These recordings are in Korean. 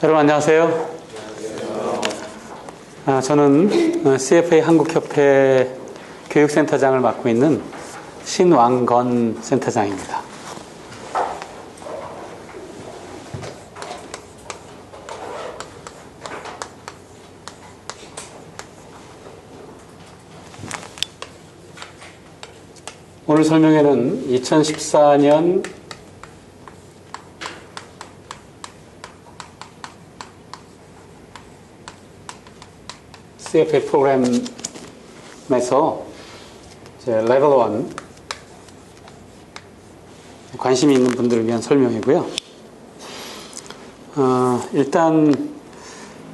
여러분 안녕하세요. 저는 CFA 한국협회 교육센터장을 맡고 있는 신왕건 센터장입니다. 오늘 설명회는 2014년 CFA 프로그램에서 레벨 1 관심이 있는 분들을 위한 설명이고요. 일단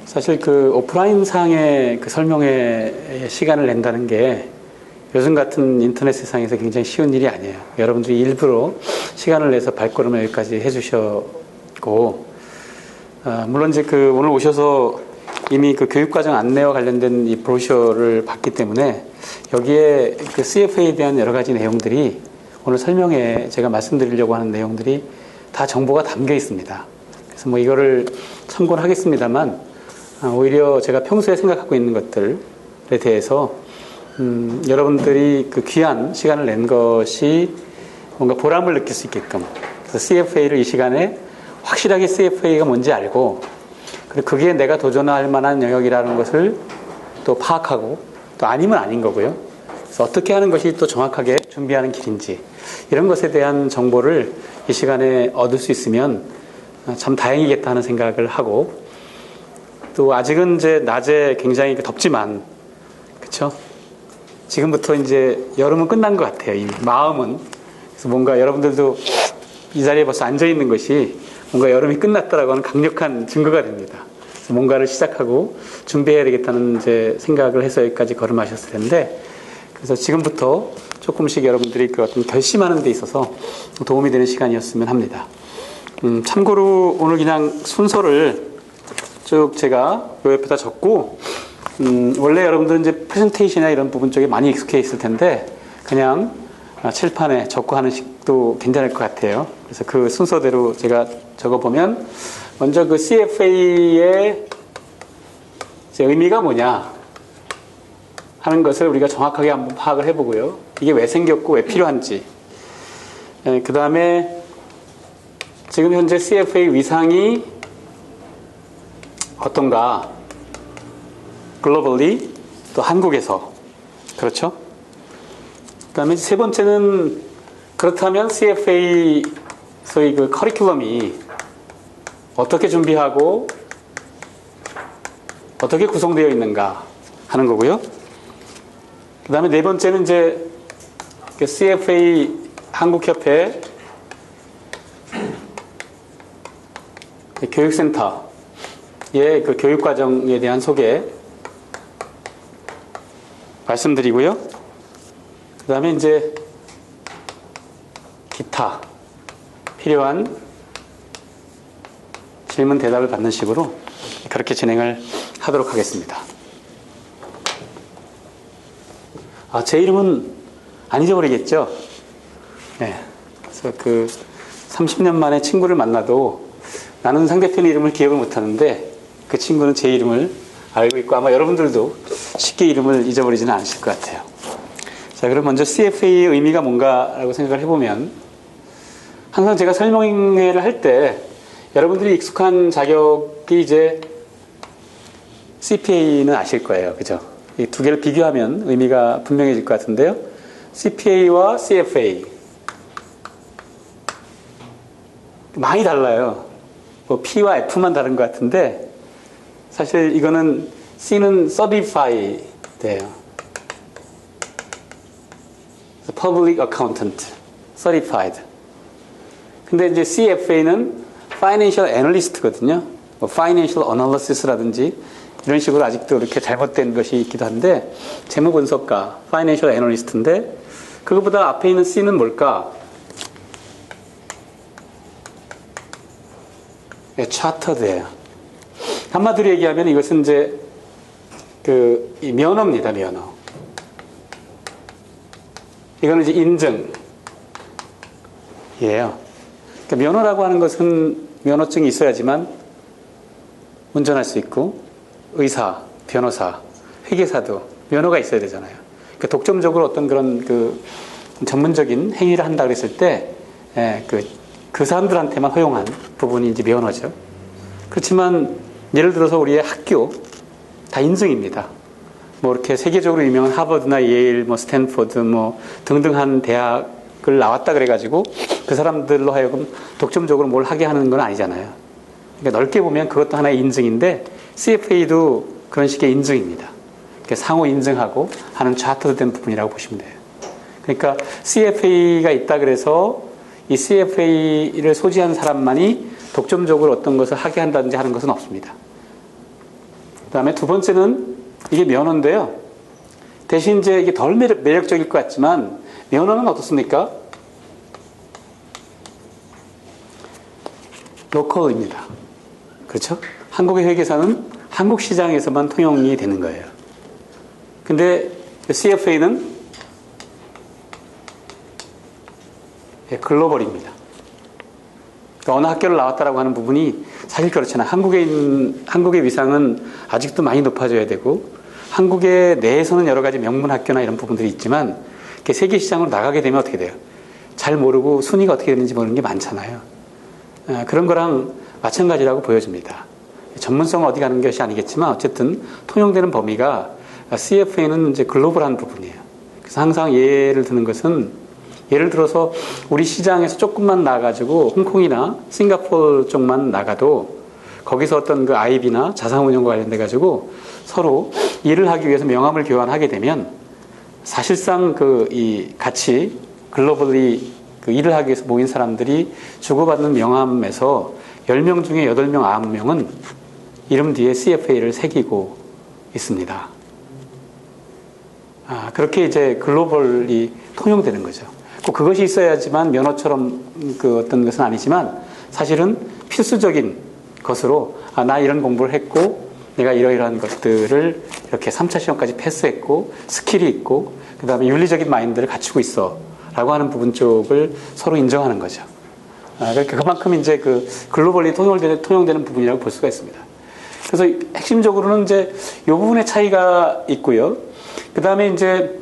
사실 그 오프라인 상의 그 설명회에 시간을 낸다는 게 요즘 같은 인터넷 세상에서 굉장히 쉬운 일이 아니에요. 여러분들이 일부러 시간을 내서 발걸음을 여기까지 해주셨고, 물론 이제 그 오늘 오셔서 이미 그 교육과정 안내와 관련된 이 브로셔를 봤기 때문에 여기에 그 CFA에 대한 여러 가지 내용들이 오늘 설명에 제가 말씀드리려고 하는 내용들이 다 정보가 담겨 있습니다. 그래서 뭐 이거를 참고는 하겠습니다만, 오히려 제가 평소에 생각하고 있는 것들에 대해서 여러분들이 그 귀한 시간을 낸 것이 뭔가 보람을 느낄 수 있게끔, 그래서 CFA를 이 시간에 확실하게 CFA가 뭔지 알고, 그리고 그게 내가 도전할 만한 영역이라는 것을 또 파악하고, 또 아니면 아닌 거고요. 그래서 어떻게 하는 것이 또 정확하게 준비하는 길인지, 이런 것에 대한 정보를 이 시간에 얻을 수 있으면 참 다행이겠다 하는 생각을 하고, 또 아직은 이제 낮에 굉장히 덥지만, 그쵸? 지금부터 이제 여름은 끝난 것 같아요. 이미 마음은. 그래서 뭔가 여러분들도 이 자리에 벌써 앉아 있는 것이 뭔가 여름이 끝났다라고 하는 강력한 증거가 됩니다. 그래서 뭔가를 시작하고 준비해야 되겠다는 이제 생각을 해서 여기까지 걸음하셨을 텐데, 그래서 지금부터 조금씩 여러분들이 그 어떤 결심하는 데 있어서 도움이 되는 시간이었으면 합니다. 참고로 오늘 그냥 순서를 쭉 제가 요 옆에다 적고, 원래 여러분들은 이제 프레젠테이션이나 이런 부분 쪽에 많이 익숙해 있을 텐데, 그냥 칠판에 적고 하는 식도 괜찮을 것 같아요. 그래서 그 순서대로 제가 적어보면, 먼저 그 CFA의 의미가 뭐냐 하는 것을 우리가 정확하게 한번 파악을 해보고요. 이게 왜 생겼고 왜 필요한지. 그 다음에 지금 현재 CFA 위상이 어떤가, 글로벌리, 또 한국에서. 그렇죠? 그 다음에 세 번째는, 그렇다면 CFA 소위 그 커리큘럼이 어떻게 준비하고 어떻게 구성되어 있는가 하는 거고요. 그 다음에 네 번째는 이제 그 CFA 한국협회 교육센터의 그 교육과정에 대한 소개 말씀드리고요. 그 다음에 이제 기타 필요한 질문 대답을 받는 식으로 그렇게 진행을 하도록 하겠습니다. 제 이름은 안 잊어버리겠죠? 네. 그래서 그 30년 만에 친구를 만나도 나는 상대편 이름을 기억을 못하는데 그 친구는 제 이름을 알고 있고, 아마 여러분들도 쉽게 이름을 잊어버리지는 않으실 것 같아요. 자, 그럼 먼저 CFA의 의미가 뭔가라고 생각을 해보면, 항상 제가 설명회를 할 때 여러분들이 익숙한 자격이 이제 CPA는 아실 거예요. 그죠? 이 두 개를 비교하면 의미가 분명해질 것 같은데요. CPA와 CFA. 많이 달라요. 뭐 P와 F만 다른 것 같은데, 사실 이거는 C는 Certified예요. Public Accountant, Certified. 근데 이제 CFA는 Financial Analyst거든요. 뭐 Financial Analysis라든지 이런 식으로 아직도 이렇게 잘못된 것이 있기도 한데, 재무 분석가, Financial Analyst인데, 그것보다 앞에 있는 C는 뭘까? 네, Chartered예요. 한마디로 얘기하면 이것은 이제 이 면허입니다, 면허. 이거는 이제 인증이에요. 그러니까 면허라고 하는 것은 면허증이 있어야지만 운전할 수 있고, 의사, 변호사, 회계사도 면허가 있어야 되잖아요. 그러니까 독점적으로 어떤 그런 그 전문적인 행위를 한다 그랬을 때, 그 사람들한테만 허용한 부분이 이제 면허죠. 그렇지만 예를 들어서 우리의 학교 다 인증입니다. 뭐 이렇게 세계적으로 유명한 하버드나 예일, 뭐 스탠포드, 뭐 등등한 대학을 나왔다 그래가지고 그 사람들로 하여금 독점적으로 뭘 하게 하는 건 아니잖아요. 그러니까 넓게 보면 그것도 하나의 인증인데 CFA도 그런 식의 인증입니다. 상호 인증하고 하는 차트된 부분이라고 보시면 돼요. 그러니까 CFA가 있다 그래서 이 CFA를 소지한 사람만이 독점적으로 어떤 것을 하게 한다든지 하는 것은 없습니다. 그 다음에 두 번째는 이게 면허인데요. 대신 이제 이게 덜 매력적일 것 같지만 면허는 어떻습니까? 로컬입니다. 그렇죠? 한국의 회계사는 한국 시장에서만 통용이 되는 거예요. 근데 CFA는 글로벌입니다. 그러니까 어느 학교를 나왔다라고 하는 부분이 사실 그렇잖아요. 한국의 위상은 아직도 많이 높아져야 되고 한국의 내에서는 여러 가지 명문 학교나 이런 부분들이 있지만 세계 시장으로 나가게 되면 어떻게 돼요? 잘 모르고 순위가 어떻게 되는지 모르는 게 많잖아요. 그런 거랑 마찬가지라고 보여집니다. 전문성은 어디 가는 것이 아니겠지만 어쨌든 통용되는 범위가 CFA는 이제 글로벌한 부분이에요. 그래서 항상 예를 드는 것은 예를 들어서 우리 시장에서 조금만 나가지고 홍콩이나 싱가포르 쪽만 나가도 거기서 어떤 그 IB나 자산운용과 관련돼 가지고 서로 일을 하기 위해서 명함을 교환하게 되면 사실상 같이 글로벌리 일을 하기 위해서 모인 사람들이 주고받는 명함에서 10명 중에 8명, 9명은 이름 뒤에 CFA를 새기고 있습니다. 그렇게 이제 글로벌이 통용되는 거죠. 꼭 그것이 있어야지만 면허처럼 어떤 것은 아니지만 사실은 필수적인 것으로 나 이런 공부를 했고 내가 이러이러한 것들을 이렇게 3차 시험까지 패스했고 스킬이 있고 그 다음에 윤리적인 마인드를 갖추고 있어 라고 하는 부분 쪽을 서로 인정하는 거죠. 그러니까 그만큼 이제 글로벌리 통용되는 부분이라고 볼 수가 있습니다. 그래서 핵심적으로는 이제 이 부분의 차이가 있고요. 그 다음에 이제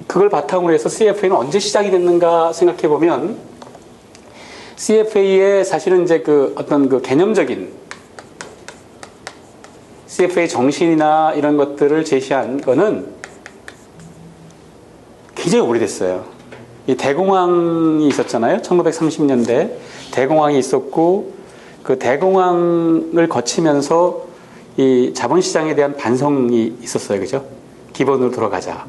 그걸 바탕으로 해서 CFA는 언제 시작이 됐는가 생각해 보면 CFA의 사실은 이제 어떤 개념적인 CFA 정신이나 이런 것들을 제시한 거는 굉장히 오래됐어요. 이 대공황이 있었잖아요. 1930년대 대공황이 있었고 그 대공황을 거치면서 이 자본시장에 대한 반성이 있었어요. 그죠? 기본으로 돌아가자.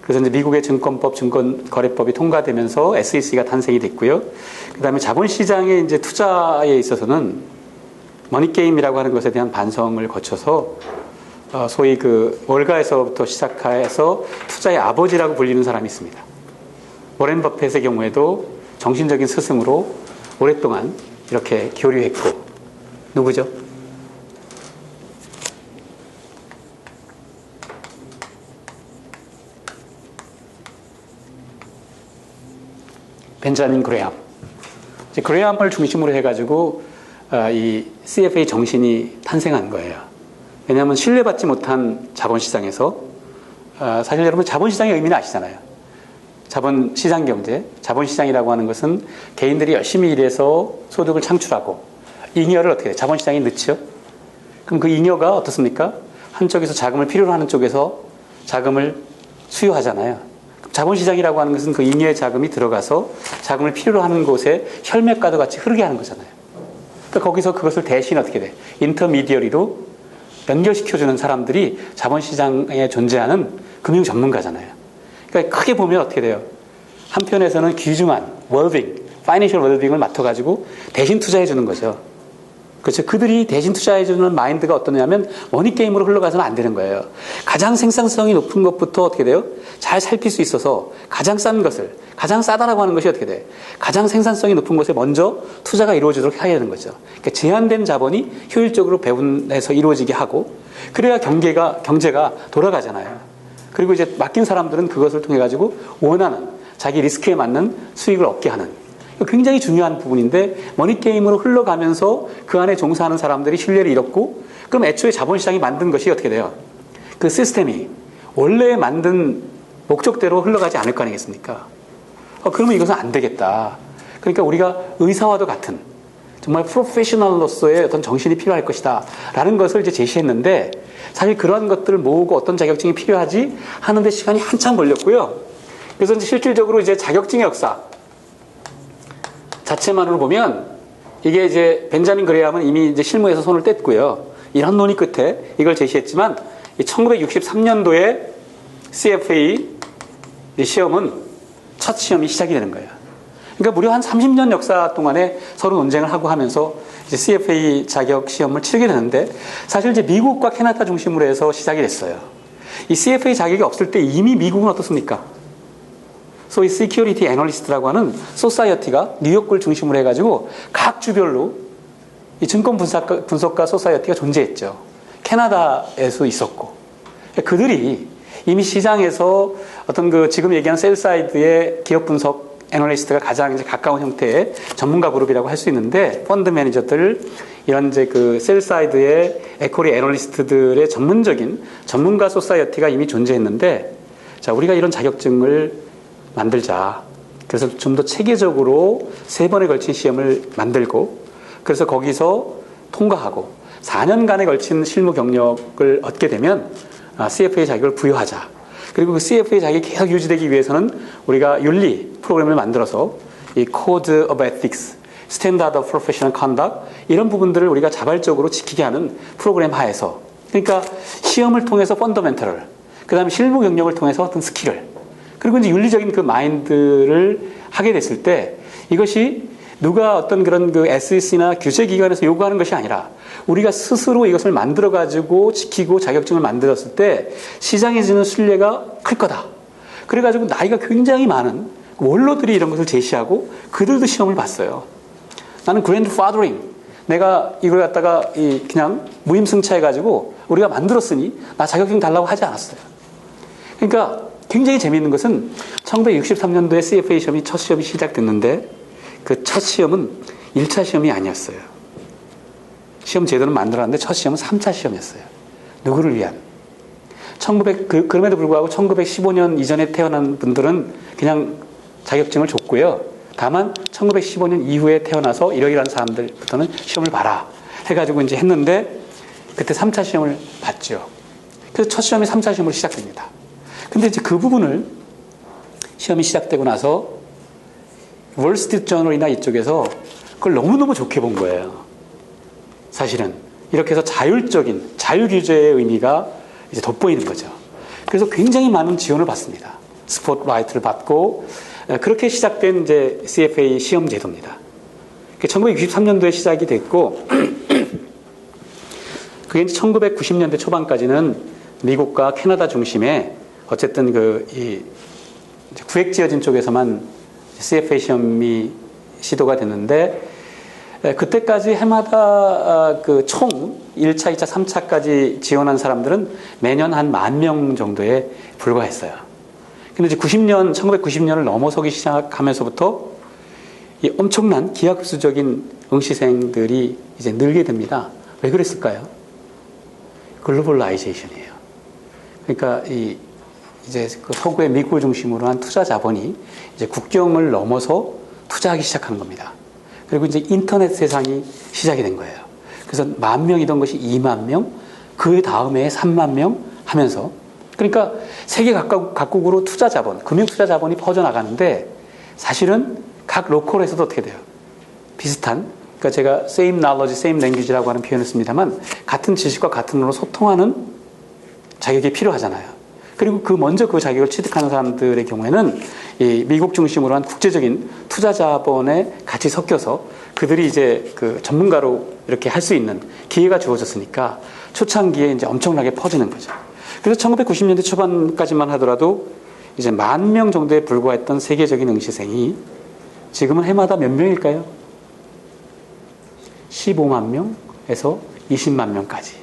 그래서 이제 미국의 증권법, 증권거래법이 통과되면서 SEC가 탄생이 됐고요. 그 다음에 자본시장의 이제 투자에 있어서는 머니게임이라고 하는 것에 대한 반성을 거쳐서 소위 월가에서부터 시작해서 투자의 아버지라고 불리는 사람이 있습니다. 워렌 버핏의 경우에도 정신적인 스승으로 오랫동안 이렇게 교류했고 누구죠? 벤자민 그레함. 그레함을 중심으로 해가지고 이 CFA 정신이 탄생한 거예요. 왜냐하면 신뢰받지 못한 자본시장에서 사실 여러분 자본시장의 의미는 아시잖아요. 자본시장 경제, 자본시장이라고 하는 것은 개인들이 열심히 일해서 소득을 창출하고 잉여를 어떻게 해요? 자본시장에 넣죠. 그럼 그 잉여가 어떻습니까? 한쪽에서 자금을 필요로 하는 쪽에서 자금을 수요하잖아요. 자본시장이라고 하는 것은 그 잉여의 자금이 들어가서 자금을 필요로 하는 곳에 혈맥과도 같이 흐르게 하는 거잖아요. 그러니까 거기서 그것을 대신 어떻게 돼? 인터미디어리로 연결시켜주는 사람들이 자본시장에 존재하는 금융 전문가잖아요. 그러니까 크게 보면 어떻게 돼요? 한편에서는 귀중한 웰빙, 파이낸셜 웰빙을 맡아가지고 대신 투자해주는 거죠. 그렇죠. 그들이 대신 투자해주는 마인드가 어떠냐면 머니게임으로 흘러가서는 안 되는 거예요. 가장 생산성이 높은 것부터 어떻게 돼요? 잘 살필 수 있어서 가장 싼 것을, 가장 싸다라고 하는 것이 어떻게 돼? 가장 생산성이 높은 것에 먼저 투자가 이루어지도록 해야 되는 거죠. 그러니까 제한된 자본이 효율적으로 배분해서 이루어지게 하고 그래야 경제가 돌아가잖아요. 그리고 이제 맡긴 사람들은 그것을 통해 가지고 원하는 자기 리스크에 맞는 수익을 얻게 하는 굉장히 중요한 부분인데 머니게임으로 흘러가면서 그 안에 종사하는 사람들이 신뢰를 잃었고 그럼 애초에 자본시장이 만든 것이 어떻게 돼요? 그 시스템이 원래 만든 목적대로 흘러가지 않을 거 아니겠습니까? 그러면 이것은 안 되겠다. 그러니까 우리가 의사와도 같은 정말 프로페셔널로서의 어떤 정신이 필요할 것이다 라는 것을 이제 제시했는데 사실 그러한 것들을 모으고 어떤 자격증이 필요하지 하는데 시간이 한참 걸렸고요. 그래서 이제 실질적으로 이제 자격증의 역사 자체만으로 보면 이게 이제 벤자민 그레이엄은 이미 이제 실무에서 손을 뗐고요. 이런 논의 끝에 이걸 제시했지만 1963년도에 CFA 시험은 첫 시험이 시작이 되는 거예요. 그러니까 무려 한 30년 역사 동안에 서로 논쟁을 하고 하면서 이제 CFA 자격 시험을 치르게 되는데 사실 이제 미국과 캐나다 중심으로 해서 시작이 됐어요. 이 CFA 자격이 없을 때 이미 미국은 어떻습니까? 소위 시큐리티 애널리스트라고 하는 소사이어티가 뉴욕을 중심으로 해가지고 각 주별로 이 증권 분석가 소사이어티가 존재했죠. 캐나다에서 있었고 그들이 이미 시장에서 어떤 그 지금 얘기하는 셀사이드의 기업 분석 애널리스트가 가장 이제 가까운 형태의 전문가 그룹이라고 할 수 있는데 펀드 매니저들 이런 이제 그 셀사이드의 에코리 애널리스트들의 전문적인 전문가 소사이어티가 이미 존재했는데 자 우리가 이런 자격증을 만들자. 그래서 좀 더 체계적으로 3번에 걸친 시험을 만들고 그래서 거기서 통과하고 4년간에 걸친 실무 경력을 얻게 되면 CFA 자격을 부여하자. 그리고 그 CFA 자격이 계속 유지되기 위해서는 우리가 윤리 프로그램을 만들어서 이 Code of Ethics, Standard of Professional Conduct 이런 부분들을 우리가 자발적으로 지키게 하는 프로그램 하에서 그러니까 시험을 통해서 펀더멘털을 그 다음에 실무 경력을 통해서 어떤 스킬을 그리고 이제 윤리적인 그 마인드를 하게 됐을 때 이것이 누가 어떤 그런 그 SEC나 규제기관에서 요구하는 것이 아니라 우리가 스스로 이것을 만들어가지고 지키고 자격증을 만들었을 때 시장에 주는 신뢰가 클 거다. 그래가지고 나이가 굉장히 많은 원로들이 이런 것을 제시하고 그들도 시험을 봤어요. 나는 그랜드파더링 내가 이걸 갖다가 그냥 무임승차해가지고 우리가 만들었으니 나 자격증 달라고 하지 않았어요. 그러니까 굉장히 재미있는 것은 1963년도에 CFA 시험이 첫 시험이 시작됐는데 그 첫 시험은 1차 시험이 아니었어요. 시험 제도는 만들었는데 첫 시험은 3차 시험이었어요. 누구를 위한? 그럼에도 불구하고 1915년 이전에 태어난 분들은 그냥 자격증을 줬고요. 다만 1915년 이후에 태어나서 이러이러한 사람들부터는 시험을 봐라 해가지고 이제 했는데 그때 3차 시험을 봤죠. 그래서 첫 시험이 3차 시험으로 시작됩니다. 근데 이제 그 부분을 시험이 시작되고 나서 월스트리트 저널이나 이쪽에서 그걸 너무너무 좋게 본 거예요. 사실은 이렇게 해서 자율적인 자유규제의 의미가 이제 돋보이는 거죠. 그래서 굉장히 많은 지원을 받습니다. 스포트라이트를 받고 그렇게 시작된 이제 CFA 시험 제도입니다. 1963년도에 시작이 됐고 그게 이제 1990년대 초반까지는 미국과 캐나다 중심의 어쨌든 구획지어진 쪽에서만 CFA 시험이 시도가 됐는데 그때까지 해마다 그 총 1차, 2차, 3차까지 지원한 사람들은 매년 한 10,000명 정도에 불과했어요. 근데 이제 1990년을 넘어서기 시작하면서부터 이 엄청난 기하급수적인 응시생들이 이제 늘게 됩니다. 왜 그랬을까요? 글로벌라이제이션이에요. 그러니까 이제 그 서구의 미국을 중심으로 한 투자 자본이 이제 국경을 넘어서 투자하기 시작한 겁니다. 그리고 이제 인터넷 세상이 시작이 된 거예요. 그래서 10,000명이던 것이 20,000명, 그 다음에 30,000명 하면서 그러니까 세계 각국으로 투자 자본, 금융 투자 자본이 퍼져나가는데 사실은 각 로컬에서도 어떻게 돼요? 비슷한, 그러니까 제가 same knowledge, same language라고 하는 표현을 씁니다만 같은 지식과 같은 언어로 소통하는 자격이 필요하잖아요. 그리고 먼저 그 자격을 취득하는 사람들의 경우에는 이 미국 중심으로 한 국제적인 투자 자본에 같이 섞여서 그들이 이제 그 전문가로 이렇게 할 수 있는 기회가 주어졌으니까 초창기에 이제 엄청나게 퍼지는 거죠. 그래서 1990년대 초반까지만 하더라도 이제 10,000명 정도에 불과했던 세계적인 응시생이 지금은 해마다 몇 명일까요? 15만 명에서 20만 명까지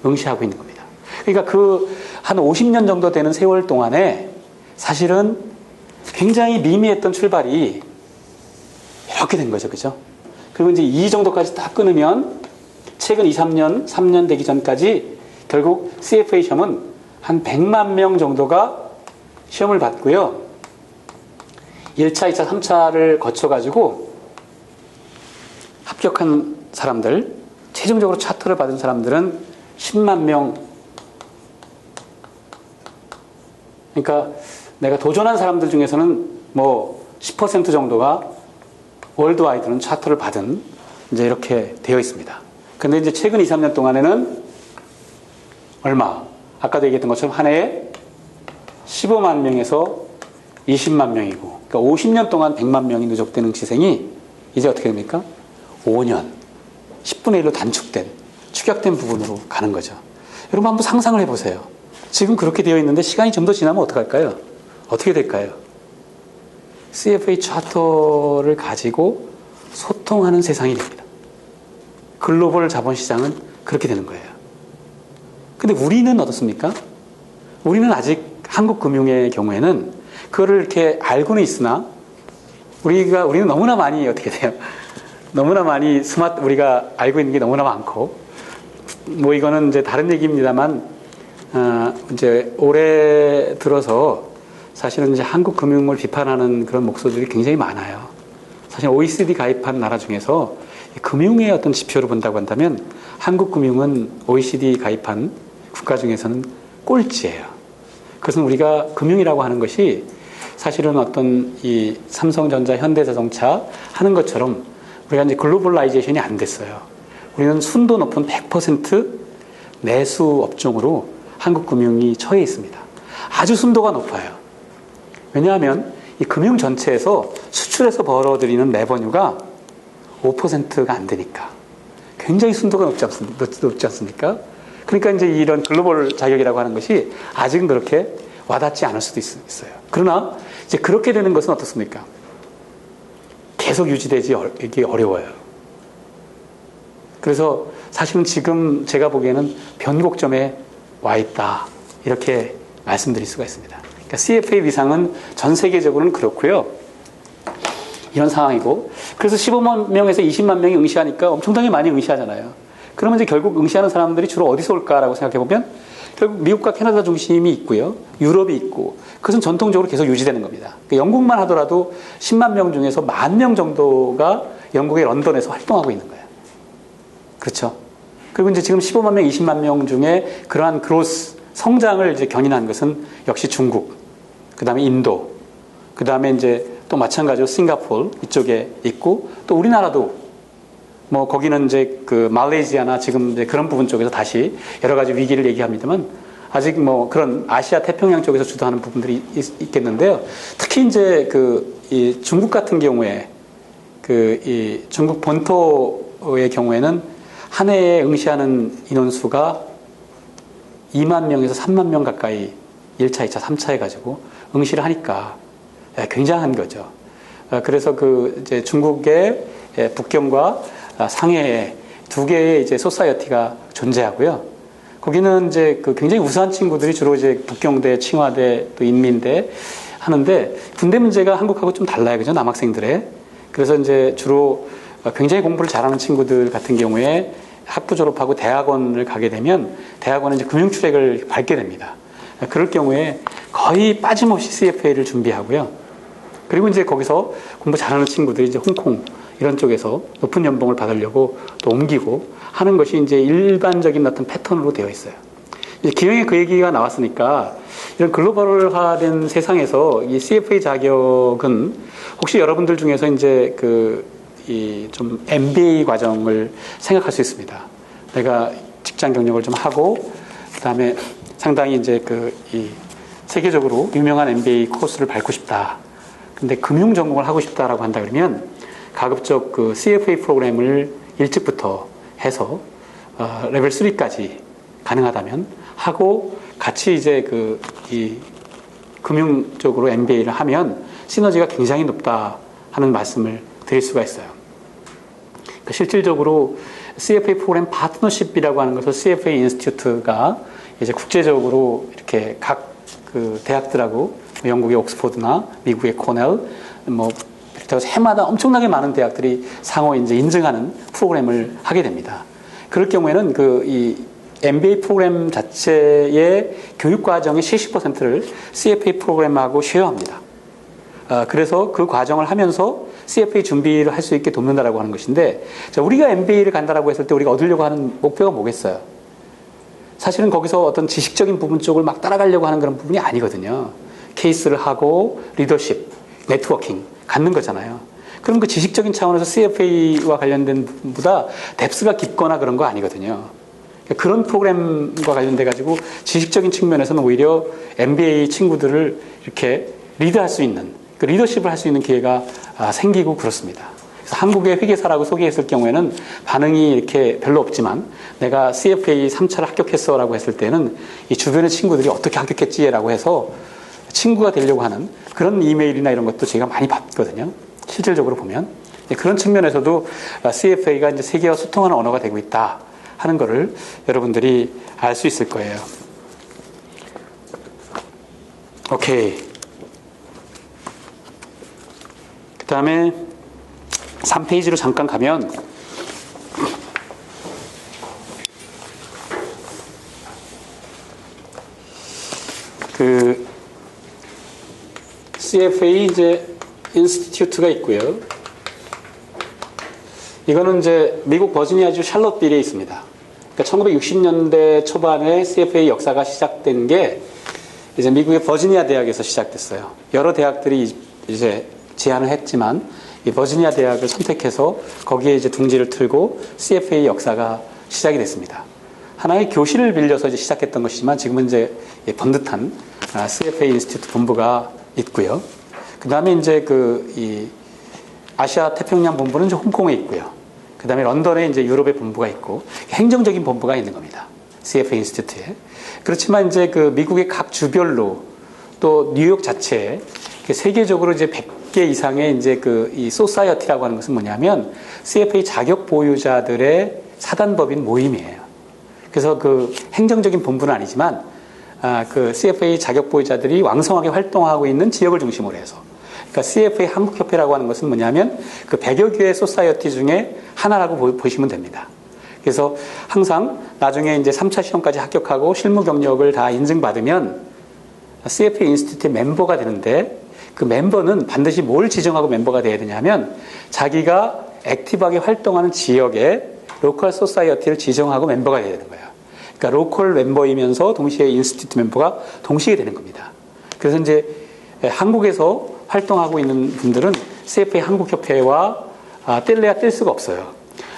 응시하고 있는 겁니다. 그러니까 한 50년 정도 되는 세월 동안에 사실은 굉장히 미미했던 출발이 이렇게 된 거죠. 그죠? 그리고 이제 이 정도까지 딱 끊으면 최근 2, 3년 되기 전까지 결국 CFA 시험은 한 100만 명 정도가 시험을 봤고요. 1차, 2차, 3차를 거쳐가지고 합격한 사람들, 최종적으로 차트를 받은 사람들은 10만 명. 그러니까 내가 도전한 사람들 중에서는 뭐 10% 정도가 월드와이드는 차트를 받은 이제 이렇게 되어 있습니다. 근데 이제 최근 2, 3년 동안에는 얼마? 아까도 얘기했던 것처럼 한 해에 15만 명에서 20만 명이고, 그러니까 50년 동안 100만 명이 누적된 응시생이 이제 어떻게 됩니까? 5년, 10분의 1로 단축된, 축약된 부분으로 가는 거죠. 여러분 한번 상상을 해보세요. 지금 그렇게 되어 있는데 시간이 좀 더 지나면 어떡할까요? 어떻게 될까요? CFA 차터를 가지고 소통하는 세상이 됩니다. 글로벌 자본시장은 그렇게 되는 거예요. 근데 우리는 어떻습니까? 우리는 아직 한국 금융의 경우에는 그거를 이렇게 알고는 있으나 우리는 너무나 많이 어떻게 돼요? 너무나 많이 우리가 알고 있는 게 너무나 많고, 뭐 이거는 이제 다른 얘기입니다만, 이제 올해 들어서 사실은 이제 한국 금융을 비판하는 그런 목소리들이 굉장히 많아요. 사실 OECD 가입한 나라 중에서 금융의 어떤 지표를 본다고 한다면 한국 금융은 OECD 가입한 국가 중에서는 꼴찌예요. 그것은 우리가 금융이라고 하는 것이 사실은 어떤 이 삼성전자, 현대자동차 하는 것처럼 우리가 이제 글로벌라이제이션이 안 됐어요. 우리는 순도 높은 100% 내수 업종으로 한국 금융이 처해 있습니다. 아주 순도가 높아요. 왜냐하면 이 금융 전체에서 수출해서 벌어들이는 레버뉴가 5%가 안 되니까. 굉장히 순도가 높지 않습니까? 그러니까 이제 이런 글로벌 자격이라고 하는 것이 아직은 그렇게 와닿지 않을 수도 있어요. 그러나 이제 그렇게 되는 것은 어떻습니까? 계속 유지되지 이게 어려워요. 그래서 사실은 지금 제가 보기에는 변곡점에 와 있다. 이렇게 말씀드릴 수가 있습니다. 그러니까 CFA 위상은 전 세계적으로는 그렇고요. 이런 상황이고, 그래서 15만 명에서 20만 명이 응시하니까 엄청나게 많이 응시하잖아요. 그러면 이제 결국 응시하는 사람들이 주로 어디서 올까라고 생각해 보면 결국 미국과 캐나다 중심이 있고요, 유럽이 있고, 그것은 전통적으로 계속 유지되는 겁니다. 그러니까 영국만 하더라도 10만 명 중에서 1만 명 정도가 영국의 런던에서 활동하고 있는 거예요. 그렇죠? 그리고 이제 지금 15만 명, 20만 명 중에 그러한 그로스 성장을 이제 견인한 것은 역시 중국, 그 다음에 인도, 그 다음에 이제 또 마찬가지로 싱가포르 이쪽에 있고, 또 우리나라도 뭐 거기는 이제 그 말레이시아나 지금 이제 그런 부분 쪽에서 다시 여러 가지 위기를 얘기합니다만 아직 뭐 그런 아시아 태평양 쪽에서 주도하는 부분들이 있겠는데요. 특히 이제 이 중국 같은 경우에 이 중국 본토의 경우에는 한 해에 응시하는 인원수가 2만 명에서 3만 명 가까이 1차, 2차, 3차 해가지고 응시를 하니까 굉장한 거죠. 그래서 이제 중국의 북경과 상해에 두 개의 이제 소사이어티가 존재하고요. 거기는 이제 굉장히 우수한 친구들이 주로 이제 북경대, 칭화대, 또 인민대 하는데 군대 문제가 한국하고 좀 달라요. 그죠? 남학생들의. 그래서 이제 주로 굉장히 공부를 잘하는 친구들 같은 경우에 학부 졸업하고 대학원을 가게 되면 대학원은 이제 금융 출액을 밟게 됩니다. 그럴 경우에 거의 빠짐없이 CFA를 준비하고요. 그리고 이제 거기서 공부 잘하는 친구들이 이제 홍콩 이런 쪽에서 높은 연봉을 받으려고 또 옮기고 하는 것이 이제 일반적인 어떤 패턴으로 되어 있어요. 이제 기영에 그 얘기가 나왔으니까 이런 글로벌화된 세상에서 이 CFA 자격은 혹시 여러분들 중에서 이제 좀 MBA 과정을 생각할 수 있습니다. 내가 직장 경력을 좀 하고 그다음에 상당히 이제 이 세계적으로 유명한 MBA 코스를 밟고 싶다. 근데 금융 전공을 하고 싶다라고 한다 그러면 가급적 CFA 프로그램을 일찍부터 해서 레벨 3까지 가능하다면 하고 같이 이제 이 금융 쪽으로 MBA를 하면 시너지가 굉장히 높다 하는 말씀을 드릴 수가 있어요. 그러니까 실질적으로 CFA 프로그램 파트너십이라고 하는 것을 CFA 인스티튜트가 이제 국제적으로 이렇게 각 대학들하고 영국의 옥스퍼드나 미국의 코넬, 뭐 그래서 해마다 엄청나게 많은 대학들이 상호 이제 인증하는 프로그램을 하게 됩니다. 그럴 경우에는 이 MBA 프로그램 자체의 교육 과정의 70%를 CFA 프로그램하고 쉐어합니다. 그래서 그 과정을 하면서 CFA 준비를 할 수 있게 돕는다라고 하는 것인데, 자, 우리가 MBA를 간다라고 했을 때 우리가 얻으려고 하는 목표가 뭐겠어요? 사실은 거기서 어떤 지식적인 부분 쪽을 막 따라가려고 하는 그런 부분이 아니거든요. 케이스를 하고 리더십, 네트워킹 갖는 거잖아요. 그럼 그 지식적인 차원에서 CFA와 관련된 부분보다 뎁스가 깊거나 그런 거 아니거든요. 그런 프로그램과 관련돼 가지고 지식적인 측면에서는 오히려 MBA 친구들을 이렇게 리드할 수 있는, 그 리더십을 할 수 있는 기회가 생기고 그렇습니다. 그래서 한국의 회계사라고 소개했을 경우에는 반응이 이렇게 별로 없지만, 내가 CFA 3차를 합격했어라고 했을 때는 이 주변의 친구들이 어떻게 합격했지라고 해서 친구가 되려고 하는 그런 이메일이나 이런 것도 제가 많이 받거든요. 실질적으로 보면. 그런 측면에서도 CFA가 이제 세계와 소통하는 언어가 되고 있다 하는 거를 여러분들이 알 수 있을 거예요. 오케이. 그 다음에 3페이지로 잠깐 가면 그 CFA 이제 인스티튜트가 있고요. 이거는 이제 미국 버지니아주 샬럿빌에 있습니다. 그러니까 1960년대 초반에 CFA 역사가 시작된 게 이제 미국의 버지니아 대학에서 시작됐어요. 여러 대학들이 이제 제안을 했지만 이 버지니아 대학을 선택해서 거기에 이제 둥지를 틀고 CFA 역사가 시작이 됐습니다. 하나의 교실을 빌려서 이제 시작했던 것이지만 지금은 이제 번듯한 CFA 인스티튜트 본부가 있고요. 그 다음에 이제 이 아시아 태평양 본부는 이제 홍콩에 있고요. 그 다음에 런던에 이제 유럽의 본부가 있고 행정적인 본부가 있는 겁니다. CFA 인스티튜트에. 그렇지만 이제 그 미국의 각 주별로 또 뉴욕 자체에 세계적으로 이제 100개 이상의 이제 이 소사이어티라고 하는 것은 뭐냐면 CFA 자격 보유자들의 사단법인 모임이에요. 그래서 그 행정적인 본부는 아니지만 그 CFA 자격 보유자들이 왕성하게 활동하고 있는 지역을 중심으로 해서, 그러니까 CFA 한국협회라고 하는 것은 뭐냐면 그 100여 개의 소사이어티 중에 하나라고 보시면 됩니다. 그래서 항상 나중에 이제 3차 시험까지 합격하고 실무 경력을 다 인증받으면 CFA 인스티튜트의 멤버가 되는데, 그 멤버는 반드시 뭘 지정하고 멤버가 돼야 되냐면 자기가 액티브하게 활동하는 지역의 로컬 소사이어티를 지정하고 멤버가 돼야 되는 거예요. 그러니까 로컬 멤버이면서 동시에 인스티튜트 멤버가 동시에 되는 겁니다. 그래서 이제 한국에서 활동하고 있는 분들은 CFA 한국협회와 뗄래야 뗄 수가 없어요.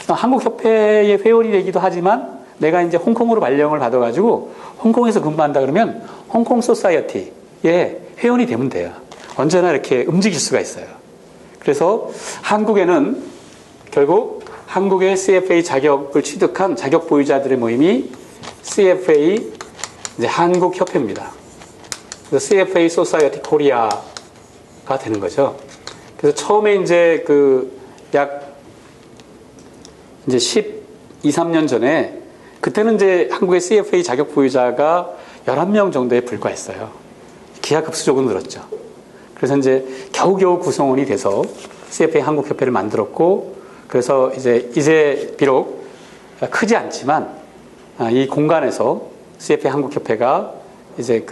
한국협회의 회원이 되기도 하지만 내가 이제 홍콩으로 발령을 받아가지고 홍콩에서 근무한다 그러면 홍콩 소사이어티에 회원이 되면 돼요. 언제나 이렇게 움직일 수가 있어요. 그래서 한국에는 결국 한국의 CFA 자격을 취득한 자격 보유자들의 모임이 CFA 이제 한국협회입니다. 그래서 CFA 소사이어티 코리아가 되는 거죠. 그래서 처음에 이제 약 이제 12, 13년 전에 그때는 이제 한국의 CFA 자격 보유자가 11명 정도에 불과했어요. 기하급수적으로 늘었죠. 그래서 이제 겨우겨우 구성원이 돼서 CFA 한국협회를 만들었고, 그래서 이제 비록 크지 않지만 이 공간에서 CFA 한국협회가 이제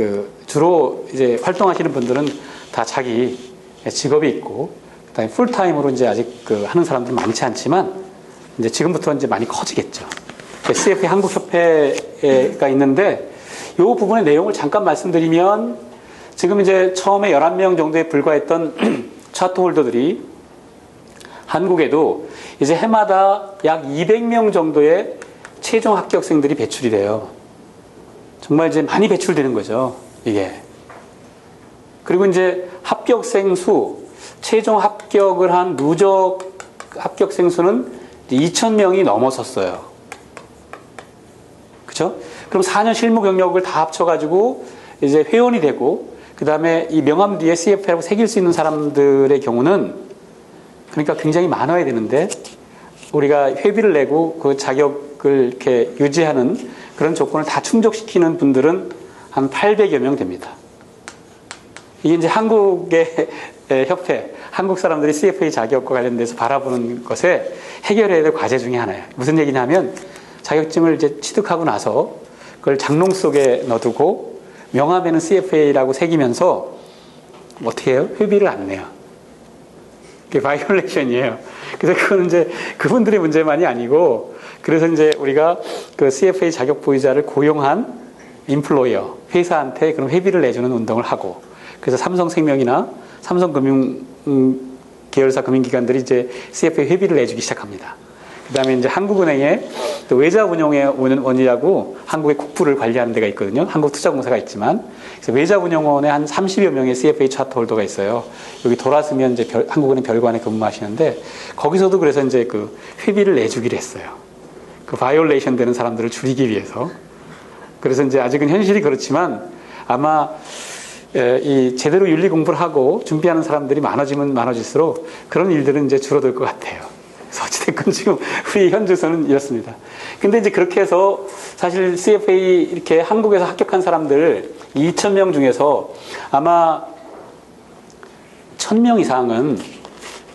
주로 이제 활동하시는 분들은 다 자기 직업이 있고, 그다음에 풀타임으로 이제 아직 하는 사람들은 많지 않지만 이제 지금부터 이제 많이 커지겠죠. CFA 한국협회가 있는데 이 부분의 내용을 잠깐 말씀드리면, 지금 이제 처음에 11명 정도에 불과했던 차트 홀더들이 한국에도 이제 해마다 약 200명 정도의 최종 합격생들이 배출이 돼요. 정말 이제 많이 배출되는 거죠, 이게. 그리고 이제 합격생 수, 최종 합격을 한 누적 합격생 수는 2,000명이 넘어섰어요. 그쵸? 그럼 4년 실무 경력을 다 합쳐가지고 이제 회원이 되고, 그 다음에 이 명함 뒤에 CFA라고 새길 수 있는 사람들의 경우는, 그러니까 굉장히 많아야 되는데, 우리가 회비를 내고 그 자격을 이렇게 유지하는 그런 조건을 다 충족시키는 분들은 한 800여 명 됩니다. 이게 이제 한국의 협회, 한국 사람들이 CFA 자격과 관련돼서 바라보는 것에 해결해야 될 과제 중에 하나예요. 무슨 얘기냐면 자격증을 이제 취득하고 나서 그걸 장롱 속에 넣어두고 명함에는 CFA라고 새기면서 어떻게 해요? 회비를 안 내요. 그게 바이올레이션이에요. 그래서 그거는 이제 그분들의 문제만이 아니고, 그래서 이제 우리가 그 CFA 자격 보유자를 고용한 인플로이어, 회사한테 그런 회비를 내주는 운동을 하고, 그래서 삼성생명이나 삼성금융 계열사 금융기관들이 이제 CFA 회비를 내주기 시작합니다. 그 다음에 이제 한국은행에 또 외자운용원이라고 한국의 국부를 관리하는 데가 있거든요. 한국투자공사가 있지만. 그래서 외자운용원에 한 30여 명의 CFA 차트 홀더가 있어요. 여기 돌아서면 이제 한국은행 별관에 근무하시는데, 거기서도 그래서 이제 그 회비를 내주기로 했어요. 그 바이올레이션 되는 사람들을 줄이기 위해서. 그래서 이제 아직은 현실이 그렇지만 아마 이 제대로 윤리 공부를 하고 준비하는 사람들이 많아지면 많아질수록 그런 일들은 이제 줄어들 것 같아요. 그래서 어찌됐건 지금 우리 현주소는 이렇습니다. 근데 이제 그렇게 해서 사실 CFA 이렇게 한국에서 합격한 사람들 2,000명 중에서 아마 1,000명 이상은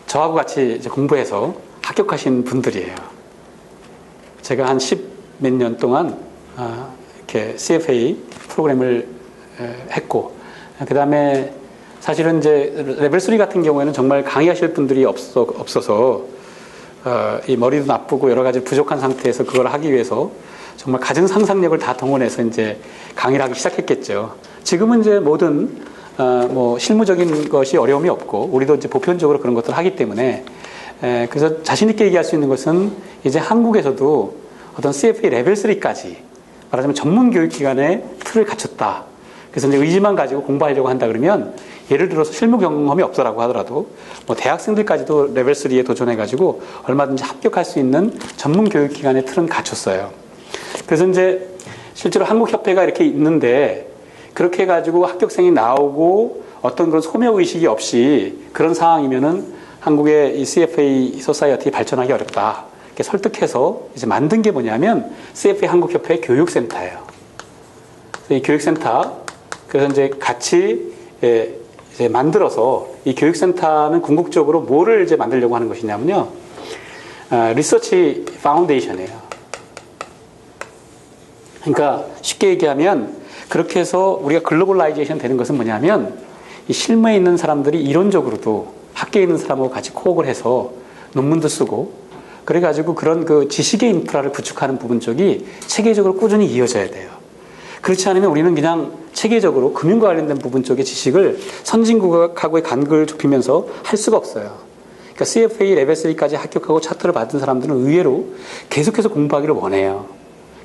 저하고 같이 이제 공부해서 합격하신 분들이에요. 제가 한 10 몇 년 동안 이렇게 CFA 프로그램을 했고, 그 다음에 사실은 이제 레벨 3 같은 경우에는 정말 강의하실 분들이 없어서 이 머리도 나쁘고 여러 가지 부족한 상태에서 그걸 하기 위해서 정말 가진 상상력을 다 동원해서 이제 강의를 하기 시작했겠죠. 지금은 이제 모든 뭐 실무적인 것이 어려움이 없고 우리도 이제 보편적으로 그런 것들을 하기 때문에 그래서 자신 있게 얘기할 수 있는 것은 이제 한국에서도 어떤 CFA 레벨 3까지 말하자면 전문 교육기관의 틀을 갖췄다. 그래서 이제 의지만 가지고 공부하려고 한다 그러면 예를 들어서 실무 경험이 없더라고 하더라도 뭐 대학생들까지도 레벨 3에 도전해가지고 얼마든지 합격할 수 있는 전문 교육기관의 틀은 갖췄어요. 그래서 이제 실제로 한국협회가 이렇게 있는데 그렇게 해가지고 합격생이 나오고 어떤 그런 소명의식이 없이 그런 상황이면은 한국의 이 CFA 소사이어티 발전하기 어렵다. 이렇게 설득해서 이제 만든 게 뭐냐면 CFA 한국협회 교육센터예요. 이 교육센터, 그래서 이제 같이 이제 만들어서 이 교육센터는 궁극적으로 뭐를 이제 만들려고 하는 것이냐면요. 리서치 파운데이션이에요. 그러니까 쉽게 얘기하면 그렇게 해서 우리가 글로벌라이제이션 되는 것은 뭐냐면 이 실무에 있는 사람들이 이론적으로도 학계에 있는 사람하고 같이 코업을 해서 논문도 쓰고 그래가지고 그런 그 지식의 인프라를 구축하는 부분 쪽이 체계적으로 꾸준히 이어져야 돼요. 그렇지 않으면 우리는 그냥 체계적으로 금융과 관련된 부분 쪽의 지식을 선진국하고의 간극을 좁히면서 할 수가 없어요. 그러니까 CFA 레벨 3까지 합격하고 차트를 받은 사람들은 의외로 계속해서 공부하기를 원해요.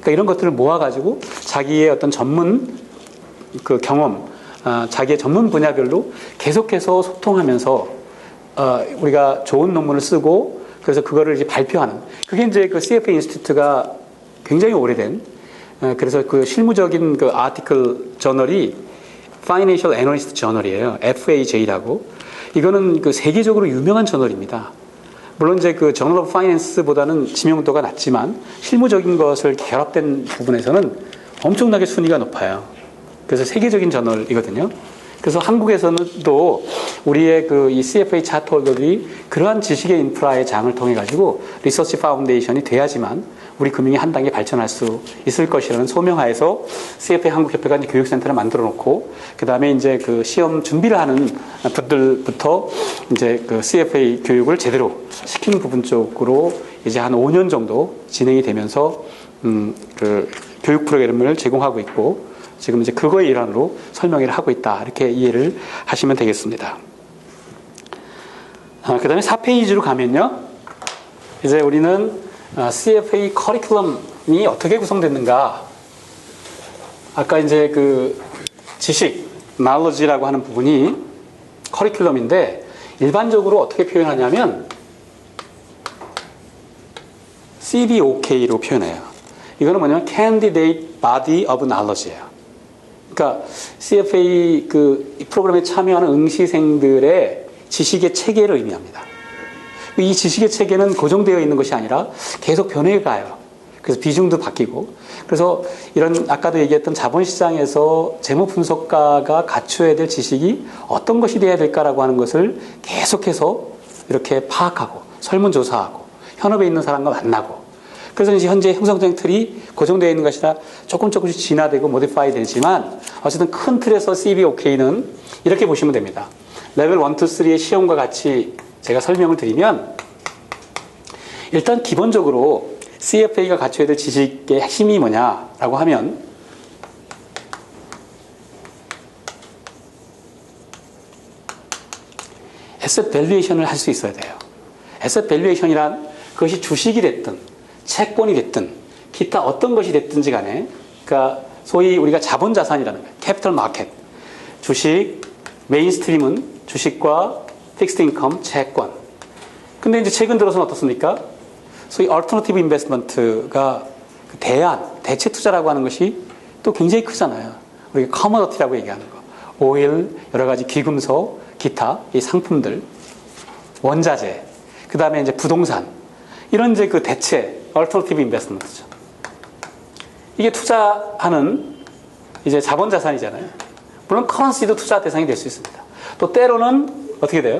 그러니까 이런 것들을 모아가지고 자기의 어떤 전문 그 경험, 자기의 전문 분야별로 계속해서 소통하면서 우리가 좋은 논문을 쓰고 그래서 그거를 이제 발표하는 그게 이제 그 CFA 인스티튜트가 굉장히 오래된 그래서 그 실무적인 그 아티클 저널이 Financial Analyst 저널이에요. FAJ라고. 이거는 그 세계적으로 유명한 저널입니다. 물론 이제 그 저널 오브 파이낸스보다는 지명도가 낮지만 실무적인 것을 결합된 부분에서는 엄청나게 순위가 높아요. 그래서 세계적인 저널이거든요. 그래서 한국에서는 또 우리의 그 이 CFA 차트 홀더들이 그러한 지식의 인프라의 장을 통해 가지고 리서치 파운데이션이 돼야지만 우리 금융이 한 단계 발전할 수 있을 것이라는 소명하에서 CFA 한국협회가 이제 교육센터를 만들어 놓고 그 다음에 이제 그 시험 준비를 하는 분들부터 이제 그 CFA 교육을 제대로 시키는 부분 쪽으로 이제 한 5년 정도 진행이 되면서 그 교육 프로그램을 제공하고 있고 지금 이제 그거의 일환으로 설명을 하고 있다. 이렇게 이해를 하시면 되겠습니다. 그 다음에 4페이지로 가면요. 이제 우리는 CFA 커리큘럼이 어떻게 구성됐는가. 아까 이제 그 지식, knowledge라고 하는 부분이 커리큘럼인데 일반적으로 어떻게 표현하냐면 CBOK로 표현해요. 이거는 뭐냐면 Candidate Body of Knowledge예요. 그러니까 CFA 그 프로그램에 참여하는 응시생들의 지식의 체계를 의미합니다. 이 지식의 체계는 고정되어 있는 것이 아니라 계속 변해가요. 그래서 비중도 바뀌고. 그래서 이런 아까도 얘기했던 자본시장에서 재무분석가가 갖춰야 될 지식이 어떤 것이 돼야 될까라고 하는 것을 계속해서 이렇게 파악하고 설문조사하고 현업에 있는 사람과 만나고. 그래서 이제 현재 형성된 틀이 고정되어 있는 것이라 조금씩 진화되고 모디파이 되지만 어쨌든 큰 틀에서 CBOK는 이렇게 보시면 됩니다. 레벨 1, 2, 3의 시험과 같이 제가 설명을 드리면 일단 기본적으로 CFA가 갖춰야 될 지식의 핵심이 뭐냐라고 하면 에셋 밸류에이션을 할 수 있어야 돼요. 에셋 밸류에이션이란 그것이 주식이 됐든 채권이 됐든 기타 어떤 것이 됐든지 간에 그러니까 소위 우리가 자본자산이라는 거예요. 캐피털 마켓. 주식, 메인스트림은 주식과 픽스드 인컴, 채권. 근데 이제 최근 들어서는 어떻습니까? 소위 얼터너티브 인베스트먼트가 대체 투자라고 하는 것이 또 굉장히 크잖아요. 우리가 커머더티라고 얘기하는 거. 오일, 여러 가지 귀금속, 기타, 이 상품들, 원자재, 그 다음에 이제 부동산. 이런 이제 그 대체, 얼터너티브 인베스트먼트죠. 이게 투자하는 이제 자본자산이잖아요. 물론 커런시도 투자 대상이 될 수 있습니다. 또 때로는 어떻게 돼요?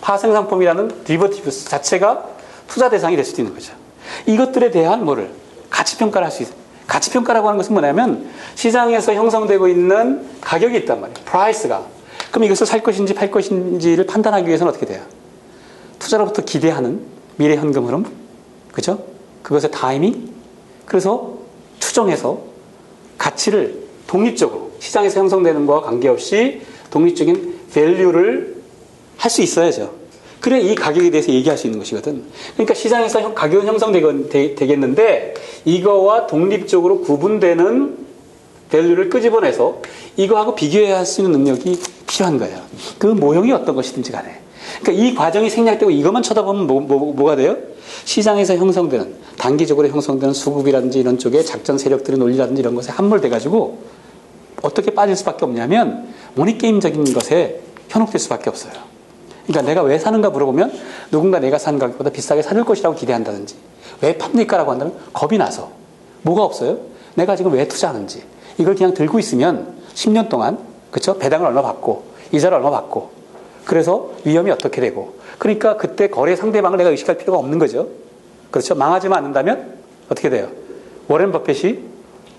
파생상품이라는 디버티브스 자체가 투자 대상이 될 수도 있는 거죠. 이것들에 대한 뭐를 가치평가를 할 수 있어요. 가치평가라고 하는 것은 뭐냐면 시장에서 형성되고 있는 가격이 있단 말이에요. 프라이스가. 그럼 이것을 살 것인지 팔 것인지를 판단하기 위해서는 어떻게 돼요? 투자로부터 기대하는 미래 현금 흐름, 그죠? 그것의 타이밍. 그래서 추정해서 가치를 독립적으로 시장에서 형성되는 것과 관계없이 독립적인 밸류를 할 수 있어야죠. 그래 이 가격에 대해서 얘기할 수 있는 것이거든. 그러니까 시장에서 가격은 형성되겠는데 이거와 독립적으로 구분되는 밸류를 끄집어내서 이거하고 비교해야 할 수 있는 능력이 필요한 거예요. 그 모형이 어떤 것이든지 간에. 그러니까 이 과정이 생략되고 이것만 쳐다보면 뭐가 돼요? 시장에서 형성되는 단기적으로 형성되는 수급이라든지 이런 쪽에 작전 세력들의 논리라든지 이런 것에 함몰돼가지고 어떻게 빠질 수밖에 없냐면 모니게임적인 것에 현혹될 수밖에 없어요. 그러니까 내가 왜 사는가 물어보면 누군가 내가 산 가격보다 비싸게 살 것이라고 기대한다든지 왜 팝니까라고 한다면 겁이 나서 뭐가 없어요? 내가 지금 왜 투자하는지 이걸 그냥 들고 있으면 10년 동안 그렇죠? 배당을 얼마 받고 이자를 얼마 받고 그래서 위험이 어떻게 되고 그러니까 그때 거래 상대방을 내가 의식할 필요가 없는 거죠. 그렇죠? 망하지만 않는다면 어떻게 돼요? 워렌 버핏이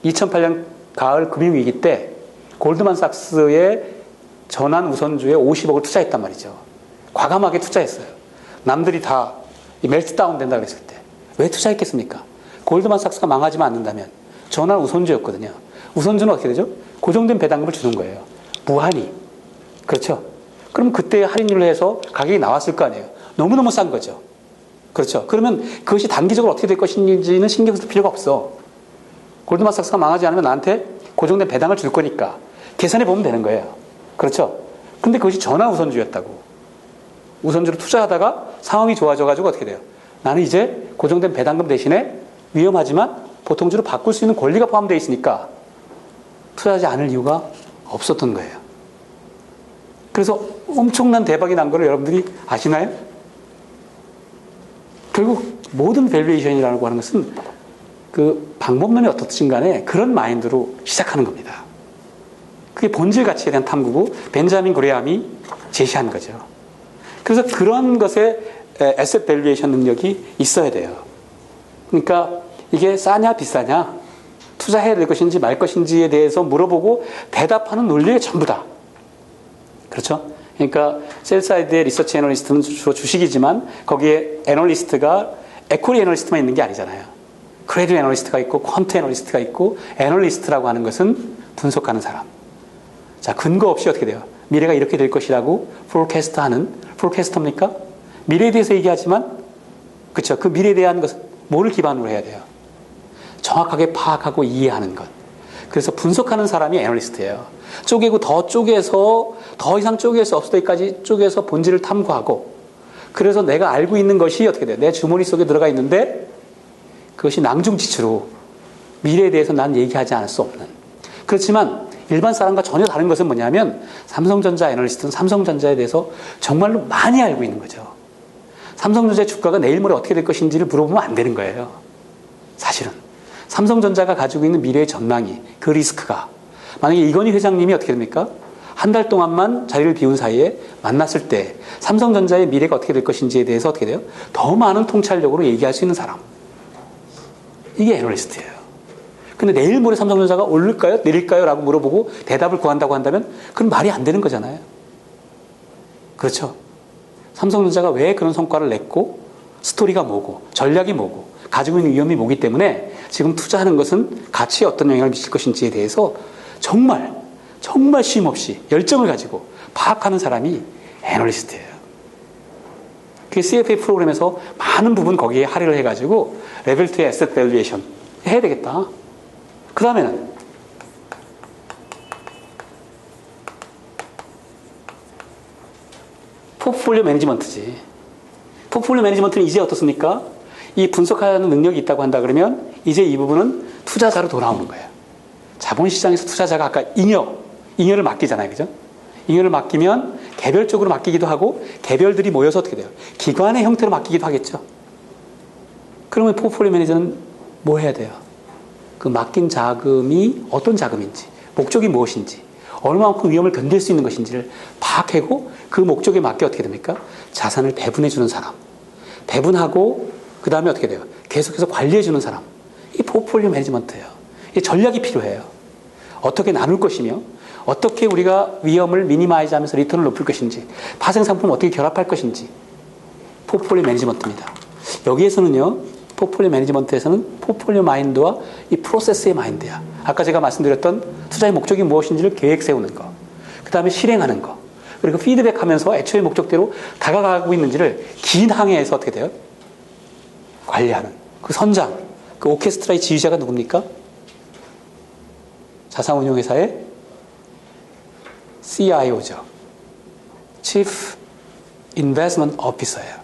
2008년 가을 금융위기 때 골드만삭스의 전환 우선주에 50억을 투자했단 말이죠. 과감하게 투자했어요. 남들이 다 멜트다운 된다 그랬을 때. 왜 투자했겠습니까? 골드만삭스가 망하지만 않는다면 전환 우선주였거든요. 우선주는 어떻게 되죠? 고정된 배당금을 주는 거예요. 무한히. 그렇죠? 그럼 그때 할인율을 해서 가격이 나왔을 거 아니에요. 너무너무 싼 거죠. 그렇죠? 그러면 그것이 단기적으로 어떻게 될 것인지는 신경 쓸 필요가 없어. 골드만삭스가 망하지 않으면 나한테 고정된 배당을 줄 거니까 계산해 보면 되는 거예요. 그렇죠? 근데 그것이 전환 우선주였다고. 우선주로 투자하다가 상황이 좋아져가지고 어떻게 돼요? 나는 이제 고정된 배당금 대신에 위험하지만 보통주로 바꿀 수 있는 권리가 포함되어 있으니까 투자하지 않을 이유가 없었던 거예요. 그래서 엄청난 대박이 난 걸 여러분들이 아시나요? 결국 모든 밸류에이션이라고 하는 것은 그 방법론이 어떻든 간에 그런 마인드로 시작하는 겁니다. 그게 본질 가치에 대한 탐구고 벤자민 그레함이 제시한 거죠. 그래서 그런 것에 에셋 밸류에이션 능력이 있어야 돼요. 그러니까 이게 싸냐 비싸냐 투자해야 될 것인지 말 것인지에 대해서 물어보고 대답하는 논리가 전부다. 그렇죠? 그러니까 셀사이드의 리서치 애널리스트는 주로 주식이지만 거기에 애널리스트가 에코리 애널리스트만 있는 게 아니잖아요. 크레딧 애널리스트가 있고 퀀트 애널리스트가 있고 애널리스트라고 하는 것은 분석하는 사람. 자, 근거 없이 어떻게 돼요? 미래가 이렇게 될 것이라고 포캐스터입니까? 미래에 대해서 얘기하지만 그렇죠. 그 미래에 대한 것은 뭐를 기반으로 해야 돼요? 정확하게 파악하고 이해하는 것. 그래서 분석하는 사람이 애널리스트예요. 쪼개고 더 쪼개서 더 이상 쪼갤 수 없을 때까지 쪼개서 본질을 탐구하고 그래서 내가 알고 있는 것이 어떻게 돼요? 내 주머니 속에 들어가 있는데 그것이 낭중지추로 미래에 대해서 난 얘기하지 않을 수 없는. 그렇지만 일반 사람과 전혀 다른 것은 뭐냐면 삼성전자 애널리스트는 삼성전자에 대해서 정말로 많이 알고 있는 거죠. 삼성전자의 주가가 내일 모레 어떻게 될 것인지를 물어보면 안 되는 거예요. 사실은. 삼성전자가 가지고 있는 미래의 전망이, 그 리스크가, 만약에 이건희 회장님이 어떻게 됩니까? 한 달 동안만 자리를 비운 사이에 만났을 때 삼성전자의 미래가 어떻게 될 것인지에 대해서 어떻게 돼요? 더 많은 통찰력으로 얘기할 수 있는 사람. 이게 애널리스트예요. 근데 내일 모레 삼성전자가 오를까요? 내릴까요? 라고 물어보고 대답을 구한다고 한다면 그건 말이 안 되는 거잖아요. 그렇죠? 삼성전자가 왜 그런 성과를 냈고, 스토리가 뭐고, 전략이 뭐고, 가지고 있는 위험이 뭐기 때문에 지금 투자하는 것은 가치에 어떤 영향을 미칠 것인지에 대해서 정말 쉼 없이 열정을 가지고 파악하는 사람이 애널리스트예요. 그 CFA 프로그램에서 많은 부분 거기에 할애를 해가지고 레벨 2의 에셋 밸류에이션 해야 되겠다. 그 다음에는 포트폴리오 매니지먼트지. 포트폴리오 매니지먼트는 이제 어떻습니까? 이 분석하는 능력이 있다고 한다 그러면 이제 이 부분은 투자자로 돌아오는 거예요. 자본시장에서 투자자가 아까 잉여를 맡기잖아요. 그죠? 잉여를 맡기면 개별적으로 맡기기도 하고 개별들이 모여서 어떻게 돼요? 기관의 형태로 맡기기도 하겠죠. 그러면 포트폴리오 매니저는 뭐 해야 돼요? 그 맡긴 자금이 어떤 자금인지, 목적이 무엇인지, 얼마만큼 위험을 견딜 수 있는 것인지를 파악하고 그 목적에 맞게 어떻게 됩니까? 자산을 배분해 주는 사람. 배분하고 그 다음에 어떻게 돼요? 계속해서 관리해 주는 사람. 이 포트폴리오 매니지먼트예요. 이 전략이 필요해요. 어떻게 나눌 것이며 어떻게 우리가 위험을 미니마이즈 하면서 리턴을 높일 것인지, 파생 상품을 어떻게 결합할 것인지. 포트폴리오 매니지먼트입니다. 여기에서는요, 포트폴리오 매니지먼트에서는 포트폴리오 마인드와 이 프로세스의 마인드야. 아까 제가 말씀드렸던 투자의 목적이 무엇인지를 계획 세우는 거, 그 다음에 실행하는 거, 그리고 피드백하면서 애초의 목적대로 다가가고 있는지를 긴 항해에서 어떻게 돼요? 관리하는 그 선장, 그 오케스트라의 지휘자가 누굽니까? 자산운용회사의 CIO죠. Chief Investment Officer예요.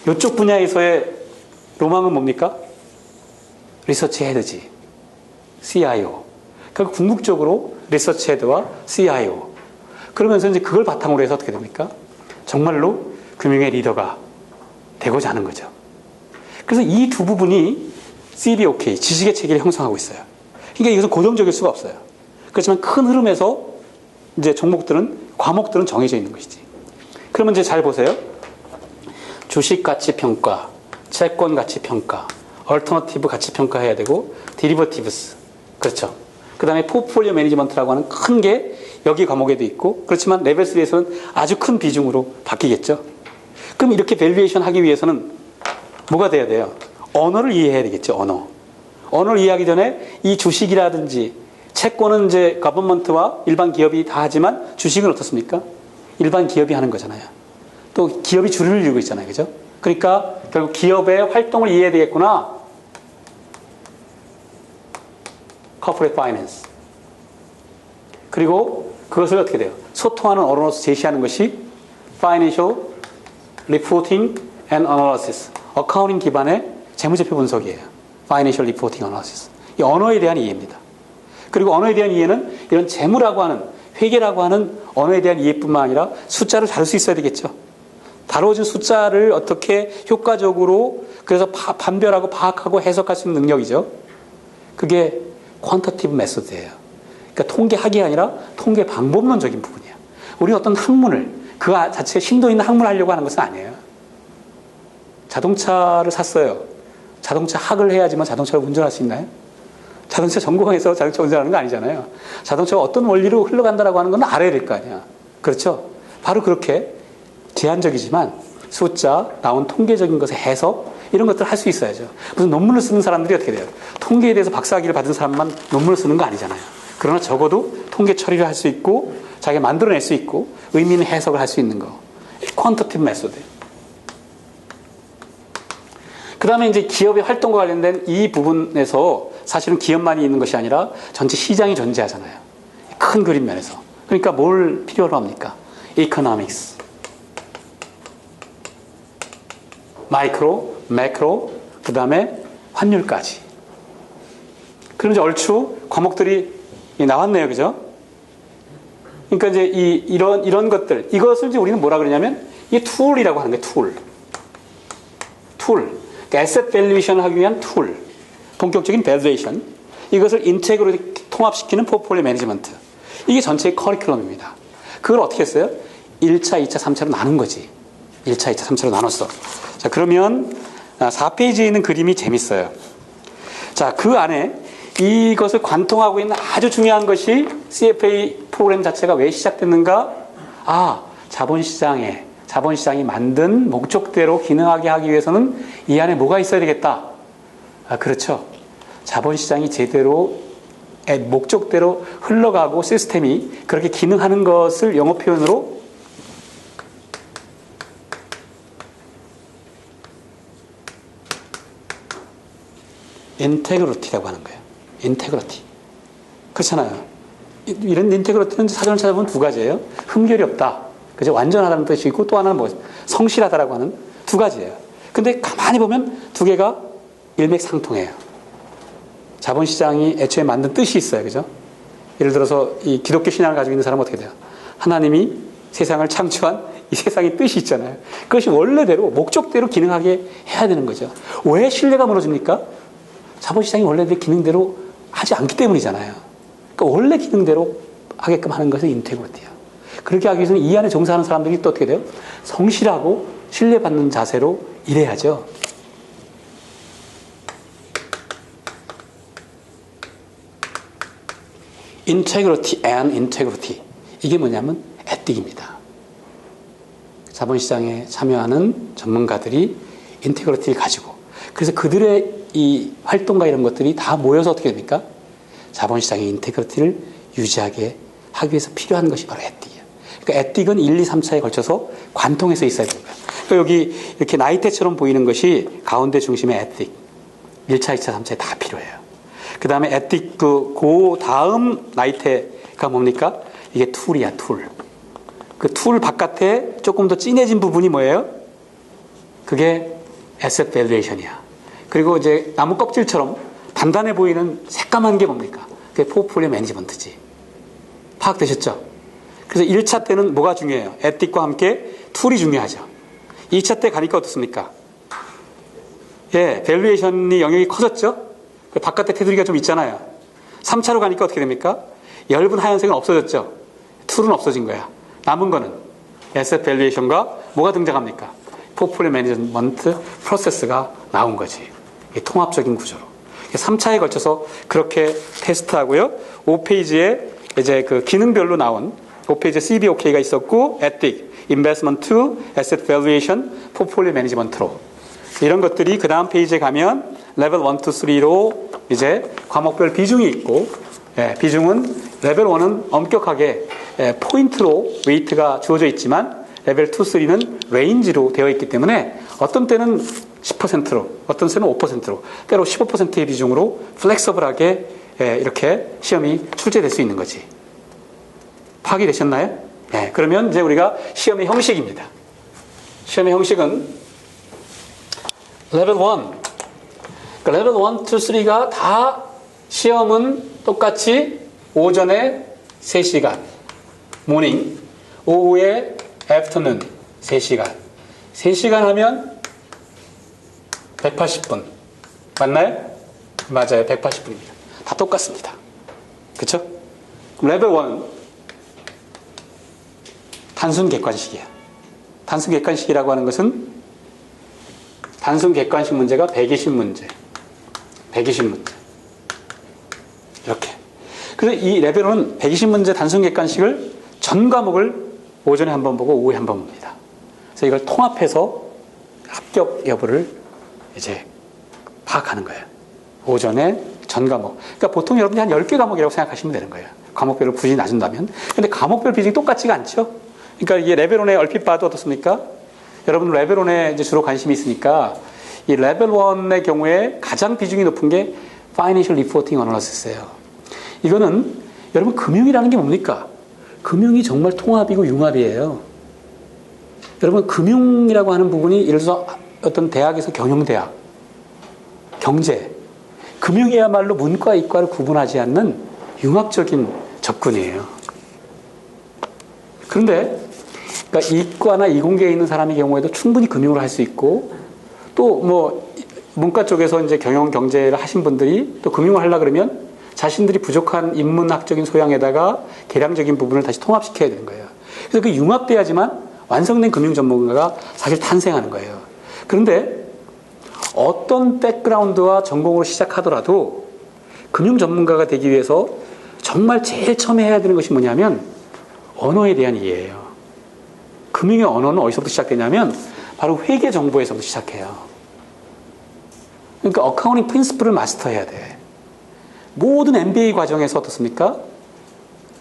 이쪽 분야에서의 로망은 뭡니까? 리서치 헤드지. CIO. 그러니까 궁극적으로 리서치 헤드와 CIO. 그러면서 이제 그걸 바탕으로 해서 어떻게 됩니까? 정말로 금융의 리더가 되고자 하는 거죠. 그래서 이 두 부분이 CBOK, 지식의 체계를 형성하고 있어요. 그러니까 이것은 고정적일 수가 없어요. 그렇지만 큰 흐름에서 이제 과목들은 정해져 있는 것이지. 그러면 이제 잘 보세요. 주식 가치 평가, 채권 가치 평가, 얼터너티브 가치 평가해야 되고, 디리버티브스. 그렇죠. 그 다음에 포트폴리오 매니지먼트라고 하는 큰 게 여기 과목에도 있고, 그렇지만 레벨 3에서는 아주 큰 비중으로 바뀌겠죠. 그럼 이렇게 밸류에이션 하기 위해서는 뭐가 돼야 돼요? 언어를 이해해야 되겠죠, 언어를 이해하기 전에 이 주식이라든지 채권은 이제 거버먼트와 일반 기업이 다 하지만 주식은 어떻습니까? 일반 기업이 하는 거잖아요. 또 기업이 주를 이루고 있잖아요. 그죠? 그러니까 결국 기업의 활동을 이해해야 되겠구나. Corporate Finance. 그리고 그것을 어떻게 돼요? 소통하는 언어로서 제시하는 것이 Financial Reporting and Analysis. 어카운팅 기반의 재무제표 분석이에요. Financial Reporting Analysis. 이 언어에 대한 이해입니다. 그리고 언어에 대한 이해는 이런 재무라고 하는, 회계라고 하는 언어에 대한 이해뿐만 아니라 숫자를 다룰 수 있어야 되겠죠. 다뤄진 숫자를 어떻게 효과적으로 그래서 판별하고 파악하고 해석할 수 있는 능력이죠. 그게 퀀터티브 메소드예요. 그러니까 통계학이 아니라 통계 방법론적인 부분이에요. 우리 어떤 학문을 그 자체에 심도 있는 학문을 하려고 하는 것은 아니에요. 자동차를 샀어요. 자동차 학을 해야지만 자동차를 운전할 수 있나요? 자동차 전공해서 자동차 운전하는 거 아니잖아요. 자동차가 어떤 원리로 흘러간다라고 하는 건 알아야 될 거 아니야. 그렇죠? 바로 그렇게 제한적이지만 숫자, 나온 통계적인 것의 해석, 이런 것들을 할 수 있어야죠. 무슨 논문을 쓰는 사람들이 어떻게 돼요? 통계에 대해서 박사학위를 받은 사람만 논문을 쓰는 거 아니잖아요. 그러나 적어도 통계 처리를 할 수 있고 자기가 만들어낼 수 있고 의미 있는 해석을 할 수 있는 거. 퀀터티브 메소드. 그 다음에 이제 기업의 활동과 관련된 이 부분에서 사실은 기업만이 있는 것이 아니라 전체 시장이 존재하잖아요. 큰 그림 면에서. 그러니까 뭘 필요로 합니까? 이코노믹스. 마이크로, 매크로, 그 다음에 환율까지. 그럼 이제 얼추 과목들이 나왔네요. 그죠? 그러니까 이제 이런 것들, 이것을 이제 우리는 뭐라 그러냐면, 이게 툴이라고 하는 거예요. 툴. 그러니까 에셋 밸류에이션을 하기 위한 툴. 본격적인 밸류에이션, 이것을 인테그로 통합시키는 포트폴리오 매니지먼트. 이게 전체의 커리큘럼입니다. 그걸 어떻게 했어요? 1차, 2차, 3차로 나눈 거지. 1차, 2차, 3차로 나눴어. 자, 그러면 4페이지에 있는 그림이 재밌어요. 자, 그 안에 이것을 관통하고 있는 아주 중요한 것이 CFA 프로그램 자체가 왜 시작됐는가? 자본시장이 만든 목적대로 기능하게 하기 위해서는 이 안에 뭐가 있어야 되겠다? 그렇죠. 자본시장이 제대로 목적대로 흘러가고 시스템이 그렇게 기능하는 것을 영어 표현으로 인테그리티라고 하는 거예요. 인테그리티. 그렇잖아요. 이런 인테그리티는 사전을 찾아보면 두 가지예요. 흠결이 없다. 그죠? 완전하다는 뜻이 있고 또 하나는 성실하다라고 하는 두 가지예요. 근데 가만히 보면 두 개가 일맥상통해요. 자본시장이 애초에 만든 뜻이 있어요. 그죠? 예를 들어서 이 기독교 신앙을 가지고 있는 사람은 어떻게 돼요? 하나님이 세상을 창조한 이 세상의 뜻이 있잖아요. 그것이 원래대로 목적대로 기능하게 해야 되는 거죠. 왜 신뢰가 무너집니까? 자본시장이 원래대로 기능대로 하지 않기 때문이잖아요. 그러니까 원래 기능대로 하게끔 하는 것이 인테그리티예요. 그렇게 하기 위해서는 이 안에 종사하는 사람들이 또 어떻게 돼요? 성실하고 신뢰받는 자세로 일해야죠. integrity and integrity. 이게 뭐냐면 에틱입니다. 자본시장에 참여하는 전문가들이 인테그리티를 가지고, 그래서 그들의 이 활동과 이런 것들이 다 모여서 어떻게 됩니까? 자본시장의 인테그리티를 유지하게 하기 위해서 필요한 것이 바로 에틱이에요. 그러니까 에틱은 1, 2, 3차에 걸쳐서 관통해서 있어야 되는 거예요. 그러니까 여기 이렇게 나이테처럼 보이는 것이 가운데 중심의 에틱. 1차, 2차, 3차에 다 필요해요. 그 다음에 에틱, 그 다음 나이테가 뭡니까? 이게 툴이야, 툴. 그 툴 바깥에 조금 더 진해진 부분이 뭐예요? 그게 에셋 밸류에이션이야. 그리고 이제 나무 껍질처럼 단단해 보이는 새까만 게 뭡니까? 그게 포트폴리오 매니지먼트지. 파악되셨죠? 그래서 1차 때는 뭐가 중요해요? 에틱과 함께 툴이 중요하죠. 2차 때 가니까 어떻습니까? 예, 밸류에이션이 영역이 커졌죠? 그 바깥에 테두리가 좀 있잖아요. 3차로 가니까 어떻게 됩니까? 엷은 하얀색은 없어졌죠? 툴은 없어진 거야. 남은 거는 에셋 밸류에이션과 뭐가 등장합니까? 포트폴리오 매니지먼트 프로세스가 나온 거지. 통합적인 구조로. 3차에 걸쳐서 그렇게 테스트하고요. 5페이지에 이제 그 기능별로 나온 5페이지에 CBOK가 있었고, Ethic, Investment to Asset Valuation, Portfolio Management로. 이런 것들이 그 다음 페이지에 가면 레벨 1, 2, 3로 이제 과목별 비중이 있고, 비중은 레벨 1은 엄격하게 포인트로 웨이트가 주어져 있지만 레벨 2, 3는 레인지로 되어 있기 때문에 어떤 때는 10%로, 어떤 때는 5%로, 때로 15%의 비중으로 플렉서블하게 이렇게 시험이 출제될 수 있는 거지. 파악이 되셨나요? 네, 그러면 이제 우리가 시험의 형식입니다. 시험의 형식은 레벨 1. 그러니까 레벨 1, 2, 3가 다 시험은 똑같이 오전에 3시간, 모닝, 오후에 애프터눈 3시간. 3시간 하면 180분. 맞나요? 맞아요. 180분입니다. 다 똑같습니다. 그쵸? 레벨 1은 단순 객관식이야. 단순 객관식이라고 하는 것은 단순 객관식 문제가 120문제. 120문제. 이렇게. 그래서 이 레벨 1은 120문제 단순 객관식을 전 과목을 오전에 한 번 보고 오후에 한 번 봅니다. 그래서 이걸 통합해서 합격 여부를 이제 파악하는 거예요. 오전에 전 과목. 그러니까 보통 여러분이 한 10개 과목이라고 생각하시면 되는 거예요. 과목별로 부진이 낮은다면. 근데 과목별 비중이 똑같지가 않죠? 그러니까 이게 레벨 1에 얼핏 봐도 어떻습니까? 여러분 레벨 1에 이제 주로 관심이 있으니까 이 레벨 1의 경우에 가장 비중이 높은 게 Financial Reporting Analysis예요. 이거는 여러분 금융이라는 게 뭡니까? 금융이 정말 통합이고 융합이에요. 여러분 금융이라고 하는 부분이 예를 들어서 어떤 대학에서 경영대학, 경제, 금융이야말로 문과, 이과를 구분하지 않는 융합적인 접근이에요. 그런데 그러니까 이과나 이공계에 있는 사람의 경우에도 충분히 금융을 할 수 있고 또 뭐 문과 쪽에서 이제 경영 경제를 하신 분들이 또 금융을 하려 그러면 자신들이 부족한 인문학적인 소양에다가 계량적인 부분을 다시 통합시켜야 되는 거예요. 그래서 그 융합돼야지만 완성된 금융 전문가가 사실 탄생하는 거예요. 그런데 어떤 백그라운드와 전공으로 시작하더라도 금융 전문가가 되기 위해서 정말 제일 처음에 해야 되는 것이 뭐냐면 언어에 대한 이해예요. 금융의 언어는 어디서부터 시작되냐면 바로 회계 정보에서부터 시작해요. 그러니까 어카운팅 프린시플을 마스터해야 돼. 모든 MBA 과정에서 어떻습니까?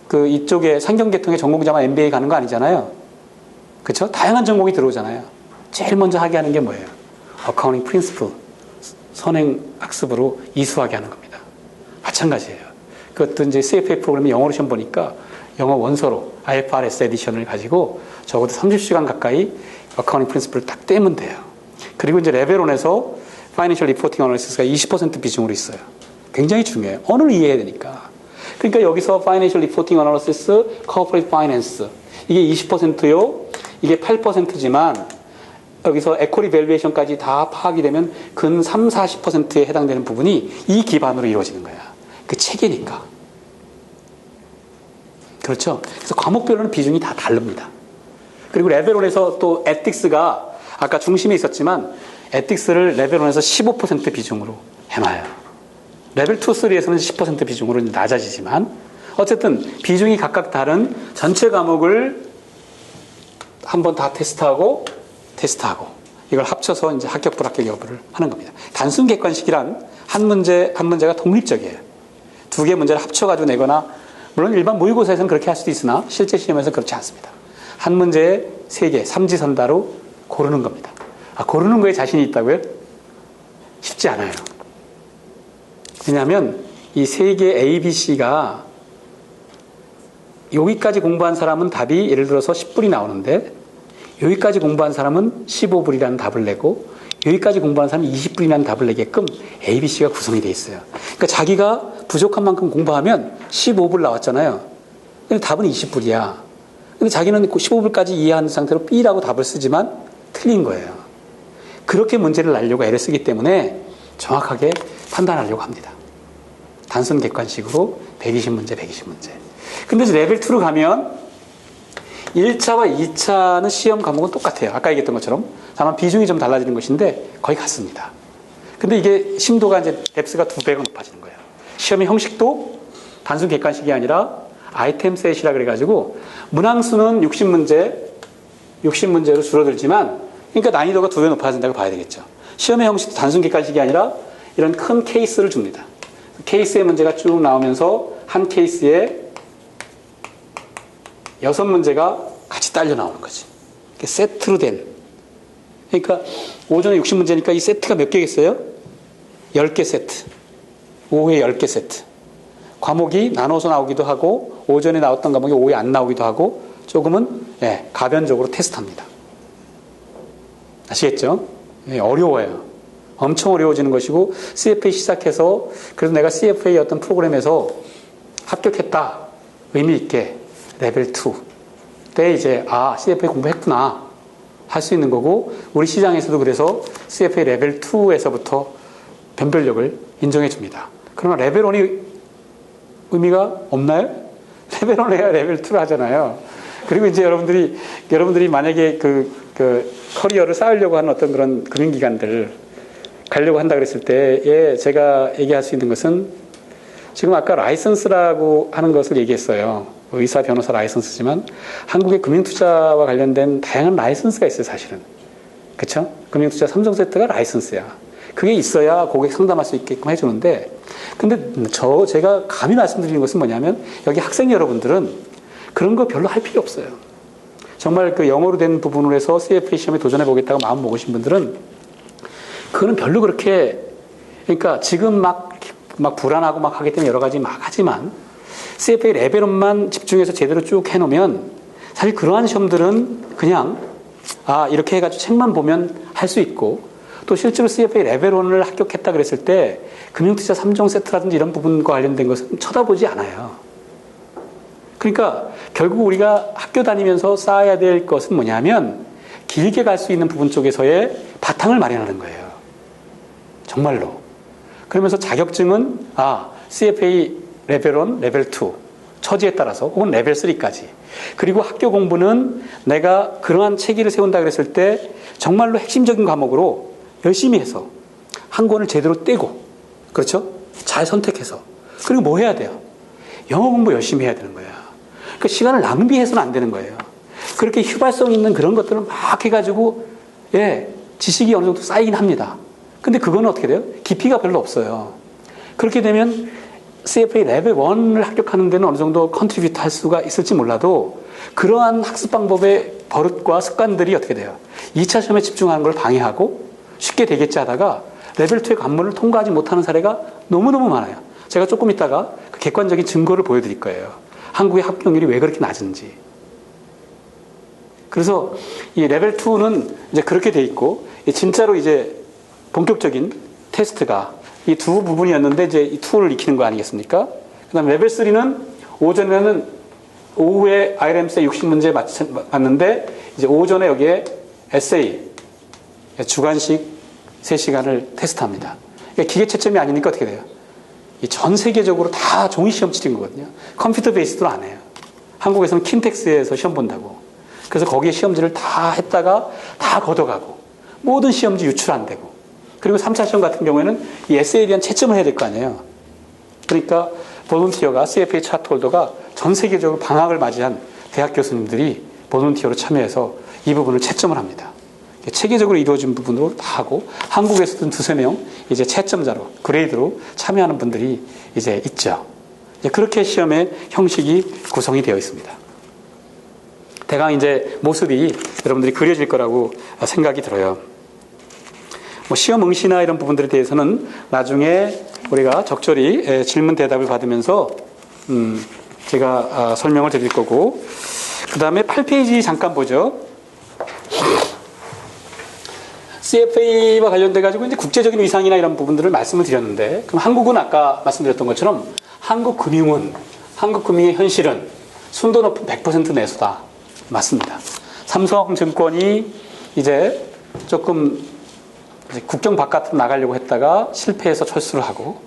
그 이쪽에 상경계통의 전공자만 MBA 가는 거 아니잖아요. 그렇죠? 다양한 전공이 들어오잖아요. 제일 먼저 하게 하는 게 뭐예요? 어카운팅 프린시플, 선행 학습으로 이수하게 하는 겁니다. 마찬가지예요. 그것도 이제 CFA 프로그램이 영어로 시험 보니까 영어 원서로 IFRS 에디션을 가지고 적어도 30시간 가까이 어카운팅 프린시플을 딱 떼면 돼요. 그리고 이제 레벨 1에서 파이낸셜 리포팅 어널리시스가 20% 비중으로 있어요. 굉장히 중요해요. 언어를 이해해야 되니까. 그러니까 여기서 파이낸셜 리포팅 어널리시스, 코퍼레이트 파이낸스 이게 20%요. 이게 8%지만 여기서 에코리 밸류에이션까지 다 파악이 되면 근 3, 40%에 해당되는 부분이 이 기반으로 이루어지는 거야. 그 체계니까. 그렇죠? 그래서 과목별로는 비중이 다 다릅니다. 그리고 레벨 1에서 또 에틱스가 아까 중심에 있었지만 에틱스를 레벨 1에서 15% 비중으로 해놔요. 레벨 2, 3에서는 10% 비중으로 낮아지지만 어쨌든 비중이 각각 다른 전체 과목을 한번 다 테스트하고 이걸 합쳐서 이제 합격 불합격 여부를 하는 겁니다. 단순 객관식이란 한 문제가 독립적이에요. 두 개 문제를 합쳐가지고 내거나 물론 일반 모의고사에서는 그렇게 할 수도 있으나 실제 시험에서는 그렇지 않습니다. 한 문제에 3개, 삼지선다로 고르는 겁니다. 고르는 거에 자신이 있다고요? 쉽지 않아요. 왜냐하면 이 3개 A, B, C가 여기까지 공부한 사람은 답이 예를 들어서 10불이 나오는데 여기까지 공부한 사람은 15불이라는 답을 내고 여기까지 공부한 사람은 20불이라는 답을 내게끔 A, B, C가 구성이 되어 있어요. 그러니까 자기가 부족한 만큼 공부하면 15불 나왔잖아요. 근데 답은 20불이야. 근데 자기는 15불까지 이해한 상태로 B라고 답을 쓰지만 틀린 거예요. 그렇게 문제를 내려고 애를 쓰기 때문에 정확하게 판단하려고 합니다. 단순 객관식으로 120문제, 120문제. 근데 이제 레벨 2로 가면 1차와 2차는 시험 과목은 똑같아요. 아까 얘기했던 것처럼. 다만 비중이 좀 달라지는 것인데 거의 같습니다. 근데 이게 심도가 이제 뎁스가 2배가 높아지는 거예요. 시험의 형식도 단순 객관식이 아니라 아이템 셋이라 그래가지고 문항수는 60문제로 줄어들지만 그러니까 난이도가 2배 높아진다고 봐야 되겠죠. 시험의 형식도 단순 객관식이 아니라 이런 큰 케이스를 줍니다. 케이스의 문제가 쭉 나오면서 한 케이스에 6문제가 같이 딸려 나오는 거지. 세트로 된. 그러니까 오전에 60문제니까 이 세트가 몇 개겠어요? 10개 세트. 오후에 10개 세트. 과목이 나눠서 나오기도 하고 오전에 나왔던 과목이 오후에 안 나오기도 하고 조금은 가변적으로 테스트합니다. 아시겠죠? 어려워요. 엄청 어려워지는 것이고 CFA 시작해서 그래도 내가 CFA 어떤 프로그램에서 합격했다. 의미 있게 레벨 2 때 이제 CFA 공부했구나 할 수 있는 거고 우리 시장에서도 그래서 CFA 레벨 2에서부터 변별력을 인정해 줍니다. 그러나 레벨 1이 의미가 없나요? 레벨 1 해야 레벨 2를 하잖아요. 그리고 이제 여러분들이 만약에 그 커리어를 쌓으려고 하는 어떤 그런 금융기관들 가려고 한다 그랬을 때에 제가 얘기할 수 있는 것은 지금 아까 라이선스라고 하는 것을 얘기했어요. 의사, 변호사 라이선스지만 한국의 금융투자와 관련된 다양한 라이선스가 있어요, 사실은. 그쵸? 금융투자 3종 세트가 라이선스야. 그게 있어야 고객 상담할 수 있게끔 해주는데 근데 제가 감히 말씀드리는 것은 뭐냐면 여기 학생 여러분들은 그런 거 별로 할 필요 없어요. 정말 그 영어로 된 부분으로 해서 CFA 시험에 도전해 보겠다고 마음 먹으신 분들은 그거는 별로 그렇게 그러니까 지금 막 불안하고 막 하기 때문에 여러 가지 막 하지만 CFA 레벨 1만 집중해서 제대로 쭉 해놓으면 사실 그러한 시험들은 그냥 이렇게 해가지고 책만 보면 할 수 있고 또 실제로 CFA 레벨 1을 합격했다 그랬을 때 금융투자 3종 세트라든지 이런 부분과 관련된 것은 쳐다보지 않아요. 그러니까 결국 우리가 학교 다니면서 쌓아야 될 것은 뭐냐면 길게 갈 수 있는 부분 쪽에서의 바탕을 마련하는 거예요. 정말로. 그러면서 자격증은 CFA 레벨 1, 레벨 2 처지에 따라서 혹은 레벨 3까지. 그리고 학교 공부는 내가 그러한 체계를 세운다 그랬을 때 정말로 핵심적인 과목으로 열심히 해서 한 권을 제대로 떼고, 그렇죠? 잘 선택해서. 그리고 뭐 해야 돼요? 영어 공부 열심히 해야 되는 거야. 그러니까 시간을 낭비해서는 안 되는 거예요. 그렇게 휘발성 있는 그런 것들을 막 해가지고, 지식이 어느 정도 쌓이긴 합니다. 근데 그거는 어떻게 돼요? 깊이가 별로 없어요. 그렇게 되면 CFA 레벨 1을 합격하는 데는 어느 정도 컨트리뷰트 할 수가 있을지 몰라도 그러한 학습 방법의 버릇과 습관들이 어떻게 돼요? 2차 시험에 집중하는 걸 방해하고 쉽게 되겠지 하다가 레벨 2의 관문을 통과하지 못하는 사례가 너무너무 많아요. 제가 조금 있다가 그 객관적인 증거를 보여드릴 거예요. 한국의 합격률이 왜 그렇게 낮은지. 그래서 이 레벨 2는 이제 그렇게 돼 있고, 진짜로 이제 본격적인 테스트가 이 두 부분이었는데 이제 이 2를 익히는 거 아니겠습니까? 그 다음에 레벨 3는 오전에는 오후에 IRMC 60문제 맞는데 이제 오전에 여기에 에세이 주관식 3시간을 테스트합니다. 그러니까 기계 채점이 아니니까 어떻게 돼요? 전 세계적으로 다 종이 시험 치는 거거든요. 컴퓨터 베이스도 안 해요. 한국에서는 킨텍스에서 시험 본다고. 그래서 거기에 시험지를 다 했다가 다 걷어가고 모든 시험지 유출 안 되고, 그리고 3차 시험 같은 경우에는 이 에세이에 대한 채점을 해야 될 거 아니에요. 그러니까 볼런티어가, CFA 차트 홀더가 전 세계적으로 방학을 맞이한 대학 교수님들이 볼런티어로 참여해서 이 부분을 채점을 합니다. 체계적으로 이루어진 부분으로 다 하고, 한국에서도 2-3명 이제 채점자로, 그레이드로 참여하는 분들이 이제 있죠. 그렇게 시험의 형식이 구성이 되어 있습니다. 대강 이제 모습이 여러분들이 그려질 거라고 생각이 들어요. 시험 응시나 이런 부분들에 대해서는 나중에 우리가 적절히 질문 대답을 받으면서 제가 설명을 드릴 거고, 그 다음에 8페이지 잠깐 보죠. CFA와 관련돼 가지고 이제 국제적인 위상이나 이런 부분들을 말씀을 드렸는데, 그럼 한국은 아까 말씀드렸던 것처럼 한국 금융의 현실은 순도 높은 100% 내수다. 맞습니다. 삼성증권이 이제 조금 이제 국경 바깥으로 나가려고 했다가 실패해서 철수를 하고,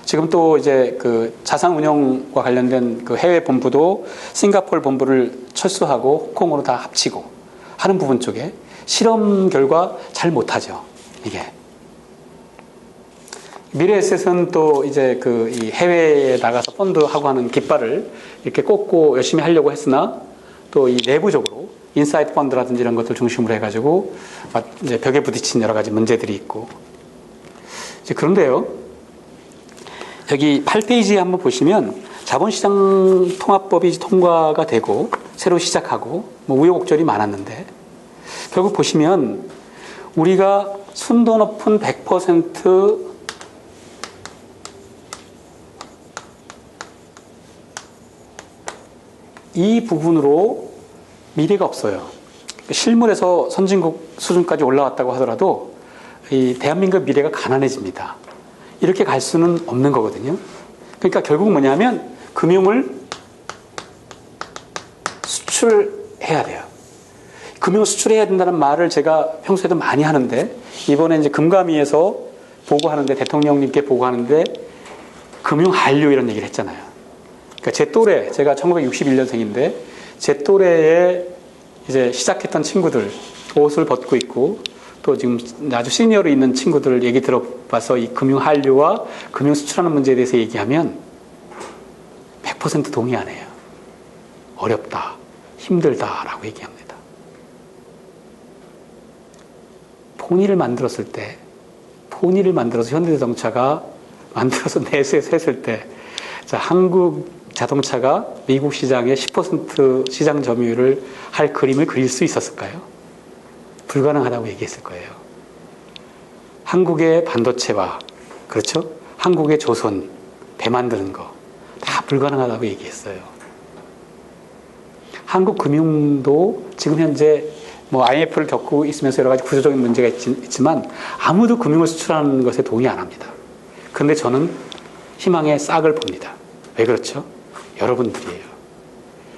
지금 또 이제 그 자산 운용과 관련된 그 해외 본부도 싱가포르 본부를 철수하고 홍콩으로 다 합치고 하는 부분 쪽에 실험 결과 잘 못하죠. 이게 미래에셋은 또 이제 그 이 해외에 나가서 펀드하고 하는 깃발을 이렇게 꽂고 열심히 하려고 했으나 또 이 내부적으로 인사이드 펀드라든지 이런 것들 중심으로 해가지고 이제 벽에 부딪힌 여러 가지 문제들이 있고. 이제 그런데요, 여기 8페이지에 한번 보시면 자본시장 통합법이 통과가 되고 새로 시작하고 뭐 우여곡절이 많았는데, 결국 보시면 우리가 순도 높은 100% 이 부분으로 미래가 없어요. 실물에서 선진국 수준까지 올라왔다고 하더라도 이 대한민국 미래가 가난해집니다. 이렇게 갈 수는 없는 거거든요. 그러니까 결국 뭐냐면 금융을 수출해야 돼요. 금융을 수출해야 된다는 말을 제가 평소에도 많이 하는데, 이번에 이제 금감위에서 보고하는데, 대통령님께 보고하는데 금융 한류 이런 얘기를 했잖아요. 그러니까 제 또래, 제가 1961년생인데 제 또래에 이제 시작했던 친구들 옷을 벗고 있고, 또 지금 아주 시니어로 있는 친구들 얘기 들어봐서 이 금융 한류와 금융 수출하는 문제에 대해서 얘기하면 100% 동의 안 해요. 어렵다, 힘들다라고 얘기합니다. 포니를 만들었을 때, 포니를 만들어서 현대자동차가 만들어서 내수했을 때, 자, 한국 자동차가 미국 시장의 10% 시장 점유율을 할 그림을 그릴 수 있었을까요? 불가능하다고 얘기했을 거예요. 한국의 반도체와, 그렇죠? 한국의 조선, 배 만드는 거 다 불가능하다고 얘기했어요. 한국 금융도 지금 현재 뭐 IMF를 겪고 있으면서 여러 가지 구조적인 문제가 있지만 아무도 금융을 수출하는 것에 동의 안 합니다. 그런데 저는 희망의 싹을 봅니다. 왜 그렇죠? 여러분들이에요.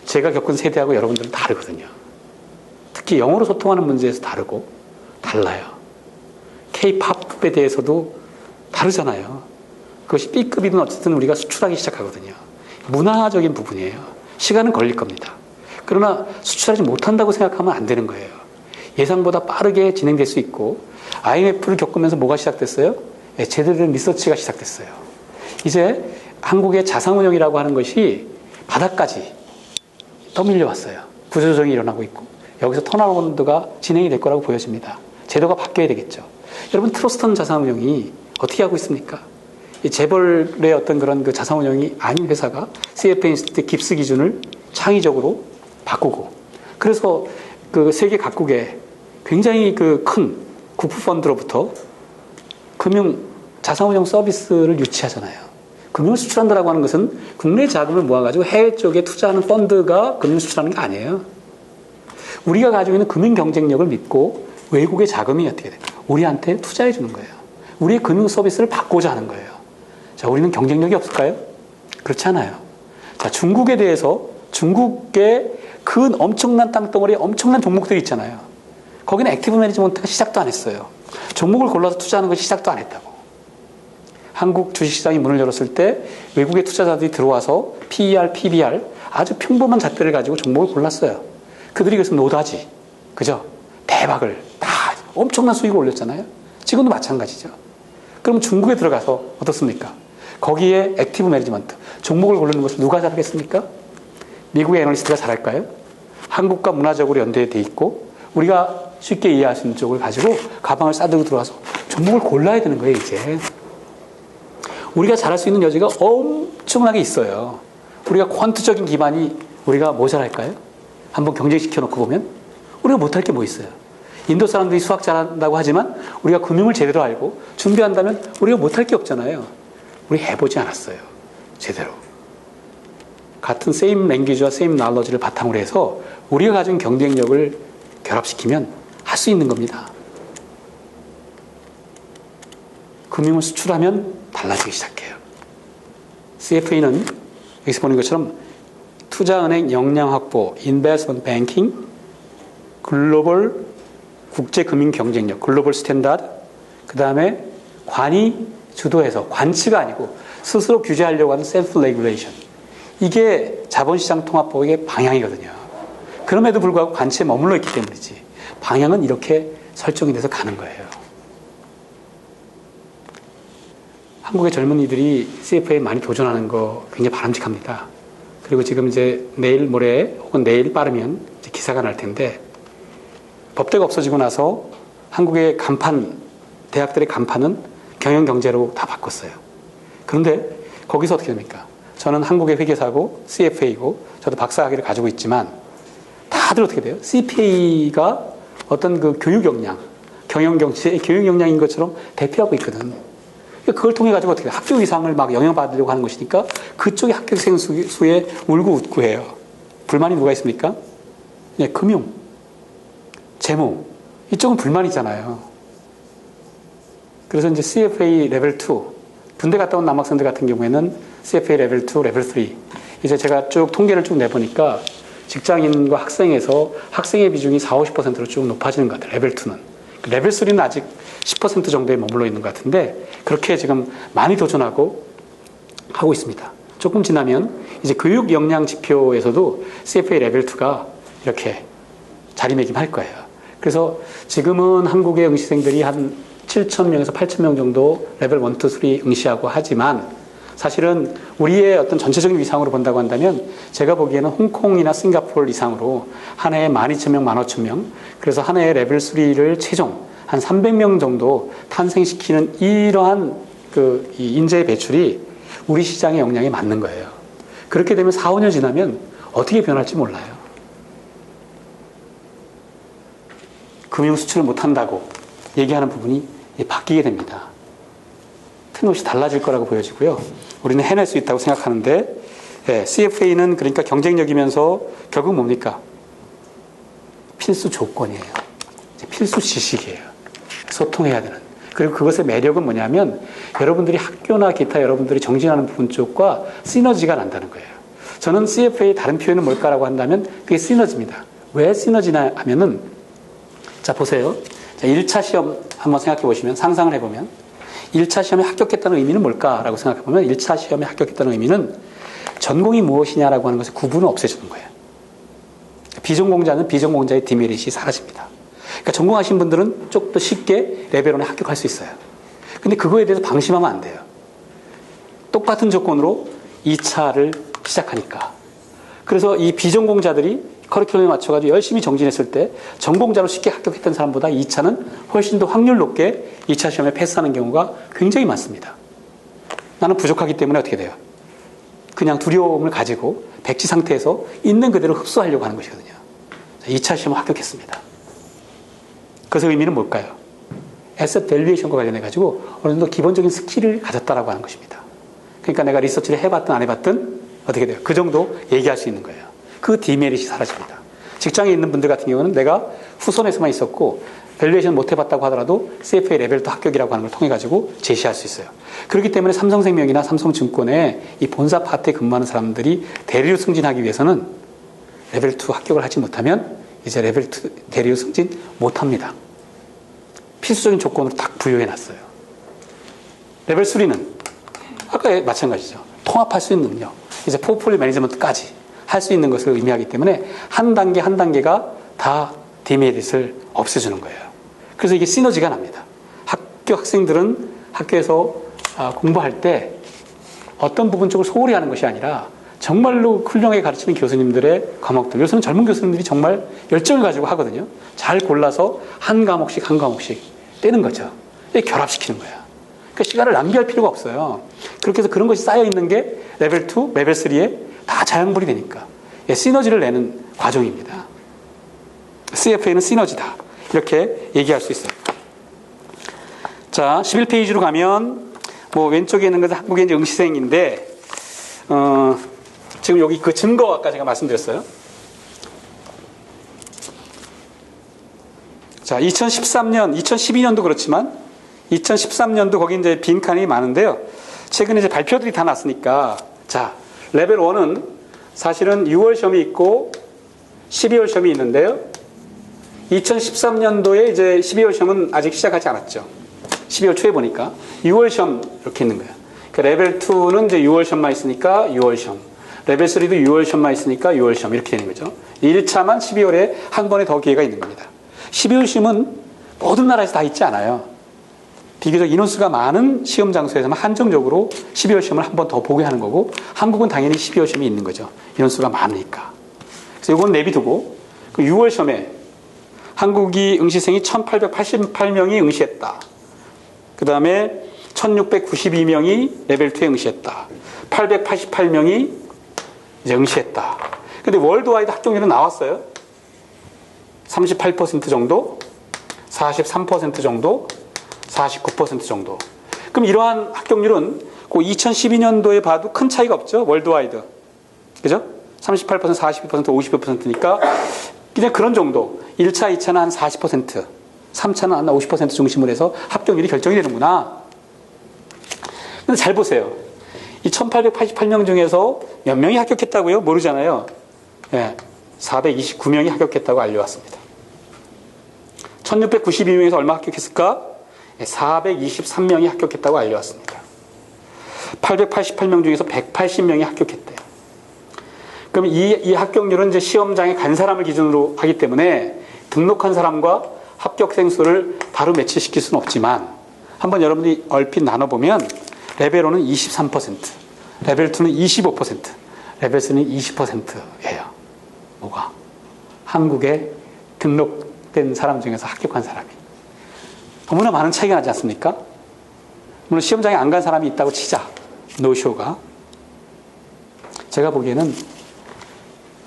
제가 겪은 세대하고 여러분들은 다르거든요. 특히 영어로 소통하는 문제에서 다르고 달라요. K-팝에 대해서도 다르잖아요. 그것이 B급이든 어쨌든 우리가 수출하기 시작하거든요. 문화적인 부분이에요. 시간은 걸릴 겁니다. 그러나 수출하지 못한다고 생각하면 안 되는 거예요. 예상보다 빠르게 진행될 수 있고 IMF를 겪으면서 뭐가 시작됐어요? 제대로 된 리서치가 시작됐어요. 이제 한국의 자산운용이라고 하는 것이 바닥까지 떠밀려왔어요. 구조조정이 일어나고 있고 여기서 턴어라운드가 진행이 될 거라고 보여집니다. 제도가 바뀌어야 되겠죠. 여러분 트러스턴 자산운용이 어떻게 하고 있습니까? 이 재벌의 어떤 그런 그 자산운용이 아닌 회사가 CFA 인스티튜트 깁스 기준을 창의적으로 바꾸고 그래서 그 세계 각국에 굉장히 그 큰 국부펀드로부터 금융 자산운용 서비스를 유치하잖아요. 금융을 수출한다라고 하는 것은 국내 자금을 모아가지고 해외 쪽에 투자하는 펀드가 금융 수출하는 게 아니에요. 우리가 가지고 있는 금융 경쟁력을 믿고 외국의 자금이 어떻게 돼요? 우리한테 투자해 주는 거예요. 우리의 금융 서비스를 받고자 하는 거예요. 자, 우리는 경쟁력이 없을까요? 그렇지 않아요. 자, 중국에 대해서 중국의 그 엄청난 땅덩어리에 엄청난 종목들이 있잖아요. 거기는 액티브 매니지먼트가 시작도 안 했어요. 종목을 골라서 투자하는 것이 시작도 안 했다고. 한국 주식시장이 문을 열었을 때 외국의 투자자들이 들어와서 PER, PBR 아주 평범한 잣대를 가지고 종목을 골랐어요. 그들이 그래서 노다지, 그죠? 대박을 다 엄청난 수익을 올렸잖아요. 지금도 마찬가지죠. 그럼 중국에 들어가서 어떻습니까? 거기에 액티브 매니지먼트, 종목을 고르는 것을 누가 잘하겠습니까? 미국의 애널리스트가 잘할까요? 한국과 문화적으로 연대돼 있고 우리가 쉽게 이해할 수 있는 쪽을 가지고 가방을 싸들고 들어와서 종목을 골라야 되는 거예요, 이제. 우리가 잘할 수 있는 여지가 엄청나게 있어요. 우리가 퀀트적인 기반이 우리가 뭐 잘할까요? 한번 경쟁시켜 놓고 보면 우리가 못할 게 뭐 있어요? 인도 사람들이 수학 잘한다고 하지만 우리가 금융을 제대로 알고 준비한다면 우리가 못할 게 없잖아요. 우리 해보지 않았어요. 제대로. 같은 same language와 same knowledge를 바탕으로 해서 우리가 가진 경쟁력을 결합시키면 할 수 있는 겁니다. 금융을 수출하면 달라지기 시작해요. CFA는 여기서 보는 것처럼 투자은행 역량 확보, investment banking, 글로벌 국제금융 경쟁력, 글로벌 스탠다드, 그 다음에 관이 주도해서 관치가 아니고 스스로 규제하려고 하는 셀프 레귤레이션. 이게 자본시장 통합법의 방향이거든요. 그럼에도 불구하고 관치에 머물러 있기 때문이지. 방향은 이렇게 설정이 돼서 가는 거예요. 한국의 젊은이들이 CFA에 많이 도전하는 거 굉장히 바람직합니다. 그리고 지금 이제 내일 모레 혹은 내일 빠르면 이제 기사가 날 텐데 법대가 없어지고 나서 한국의 간판, 대학들의 간판은 경영경제로 다 바꿨어요. 그런데 거기서 어떻게 됩니까? 저는 한국의 회계사고 CFA고 저도 박사학위를 가지고 있지만 다들 어떻게 돼요? CPA가 어떤 그 교육 역량, 경영경제의 교육 역량인 것처럼 대표하고 있거든. 그걸 통해 가지고 어떻게 학교 이상을 막 영향받으려고 하는 것이니까 그쪽의 합격생 수에 울고 웃고 해요. 불만이 누가 있습니까? 네, 금융, 재무 이쪽은 불만이잖아요. 그래서 이제 CFA 레벨 2 군대 갔다 온 남학생들 같은 경우에는 CFA 레벨 2, 레벨 3 이제 제가 쭉 통계를 쭉 내보니까 직장인과 학생에서 학생의 비중이 40, 50%로 쭉 높아지는 것 같아요. 레벨 2는. 레벨 3는 아직 10% 정도에 머물러 있는 것 같은데 그렇게 지금 많이 도전하고 하고 있습니다. 조금 지나면 이제 교육 역량 지표에서도 CFA 레벨 2가 이렇게 자리매김할 거예요. 그래서 지금은 한국의 응시생들이 한 7,000명에서 8,000명 정도 레벨 1, 2, 3 응시하고 하지만 사실은 우리의 어떤 전체적인 위상으로 본다고 한다면 제가 보기에는 홍콩이나 싱가포르 이상으로 한 해에 12,000명, 15,000명 그래서 한 해에 레벨 3를 최종 한 300명 정도 탄생시키는 이러한 그 인재의 배출이 우리 시장의 역량에 맞는 거예요. 그렇게 되면 4, 5년 지나면 어떻게 변할지 몰라요. 금융 수출을 못한다고 얘기하는 부분이 바뀌게 됩니다. 틀림없이 달라질 거라고 보여지고요. 우리는 해낼 수 있다고 생각하는데 CFA는 그러니까 경쟁력이면서 결국 뭡니까? 필수 조건이에요. 필수 지식이에요. 소통해야 되는. 그리고 그것의 매력은 뭐냐면 여러분들이 학교나 기타 여러분들이 정진하는 부분 쪽과 시너지가 난다는 거예요. 저는 CFA의 다른 표현은 뭘까라고 한다면 그게 시너지입니다. 왜 시너지나 하면은 자 보세요. 자, 1차 시험 한번 생각해 보시면 상상을 해보면 1차 시험에 합격했다는 의미는 뭘까라고 생각해보면 1차 시험에 합격했다는 의미는 전공이 무엇이냐라고 하는 것의 구분을 없애주는 거예요. 비전공자는 비전공자의 디메리트이 사라집니다. 그러니까 전공하신 분들은 조금 더 쉽게 레벨 1에 합격할 수 있어요. 근데 그거에 대해서 방심하면 안 돼요. 똑같은 조건으로 2차를 시작하니까. 그래서 이 비전공자들이 커리큘럼에 맞춰가지고 열심히 정진했을 때 전공자로 쉽게 합격했던 사람보다 2차는 훨씬 더 확률 높게 2차 시험에 패스하는 경우가 굉장히 많습니다. 나는 부족하기 때문에 어떻게 돼요? 그냥 두려움을 가지고 백지 상태에서 있는 그대로 흡수하려고 하는 것이거든요. 2차 시험을 합격했습니다. 그래서 의미는 뭘까요? Asset Valuation과 관련해가지고 어느 정도 기본적인 스킬을 가졌다라고 하는 것입니다. 그러니까 내가 리서치를 해봤든 안 해봤든 어떻게 돼요? 그 정도 얘기할 수 있는 거예요. 그 디메리트이 사라집니다. 직장에 있는 분들 같은 경우는 내가 후손에서만 있었고 밸류에이션 못 해봤다고 하더라도 CFA 레벨 2 합격이라고 하는 걸 통해 가지고 제시할 수 있어요. 그렇기 때문에 삼성생명이나 삼성증권에 이 본사 파트에 근무하는 사람들이 대리로 승진하기 위해서는 레벨 2 합격을 하지 못하면 이제 레벨 2 대리로 승진 못합니다. 필수적인 조건으로 딱 부여해놨어요. 레벨 3는 아까 마찬가지죠. 통합할 수 있는 능력, 이제 포트폴리오 매니지먼트까지 할 수 있는 것을 의미하기 때문에 한 단계 한 단계가 다 디메리트를 없애주는 거예요. 그래서 이게 시너지가 납니다. 학교 학생들은 학교에서 공부할 때 어떤 부분 쪽을 소홀히 하는 것이 아니라 정말로 훌륭하게 가르치는 교수님들의 과목들, 요새는 젊은 교수님들이 정말 열정을 가지고 하거든요. 잘 골라서 한 과목씩 한 과목씩 떼는 거죠. 결합시키는 거야. 그러니까 시간을 낭비할 필요가 없어요. 그렇게 해서 그런 것이 쌓여있는 게 레벨 2, 레벨 3에 다 자양분이 되니까 시너지를 내는 과정입니다. CFA는 시너지다. 이렇게 얘기할 수 있어요. 자, 11페이지로 가면 뭐 왼쪽에 있는 것은 한국의 이제 응시생인데 지금 여기 그 증거 아까 제가 말씀드렸어요. 자, 2013년, 2012년도 그렇지만 2013년도 거기 이제 빈칸이 많은데요. 최근에 이제 발표들이 다 났으니까 자, 레벨 1은 사실은 6월 시험이 있고 12월 시험이 있는데요. 2013년도에 이제 12월 시험은 아직 시작하지 않았죠. 12월 초에 보니까 6월 시험 이렇게 있는 거예요. 그러니까 레벨 2는 이제 6월 시험만 있으니까 6월 시험. 레벨 3도 6월 시험만 있으니까 6월 시험 이렇게 되는 거죠. 1차만 12월에 한 번에 더 기회가 있는 겁니다. 12월 시험은 모든 나라에서 다 있지 않아요. 비교적 인원수가 많은 시험 장소에서만 한정적으로 12월 시험을 한 번 더 보게 하는 거고 한국은 당연히 12월 시험이 있는 거죠. 인원수가 많으니까. 그래서 이건 내비두고 6월 시험에 한국이 응시생이 1888명이 응시했다. 그 다음에 1692명이 레벨 2에 응시했다. 888명이 이제 응시했다. 근데 월드와이드 합격률은 나왔어요. 38% 정도, 43% 정도, 49% 정도. 그럼 이러한 합격률은 그 2012년도에 봐도 큰 차이가 없죠. 월드와이드. 그죠? 38%, 42%, 50%니까 그냥 그런 정도. 1차, 2차는 한 40%, 3차는 한 50% 중심으로 해서 합격률이 결정이 되는구나. 근데 잘 보세요. 이 1888명 중에서 몇 명이 합격했다고요? 모르잖아요. 네, 429명이 합격했다고 알려왔습니다. 1692명에서 얼마 합격했을까? 423명이 합격했다고 알려왔습니다. 888명 중에서 180명이 합격했대요. 그럼 이 합격률은 이제 시험장에 간 사람을 기준으로 하기 때문에 등록한 사람과 합격생 수를 바로 매치시킬 수는 없지만 한번 여러분들이 얼핏 나눠보면 레벨 1은 23%, 레벨 2는 25%, 레벨 3는 20%예요. 뭐가? 한국에 등록된 사람 중에서 합격한 사람이. 너무나 많은 차이가 나지 않습니까? 물론 시험장에 안 간 사람이 있다고 치자. 노쇼가. 제가 보기에는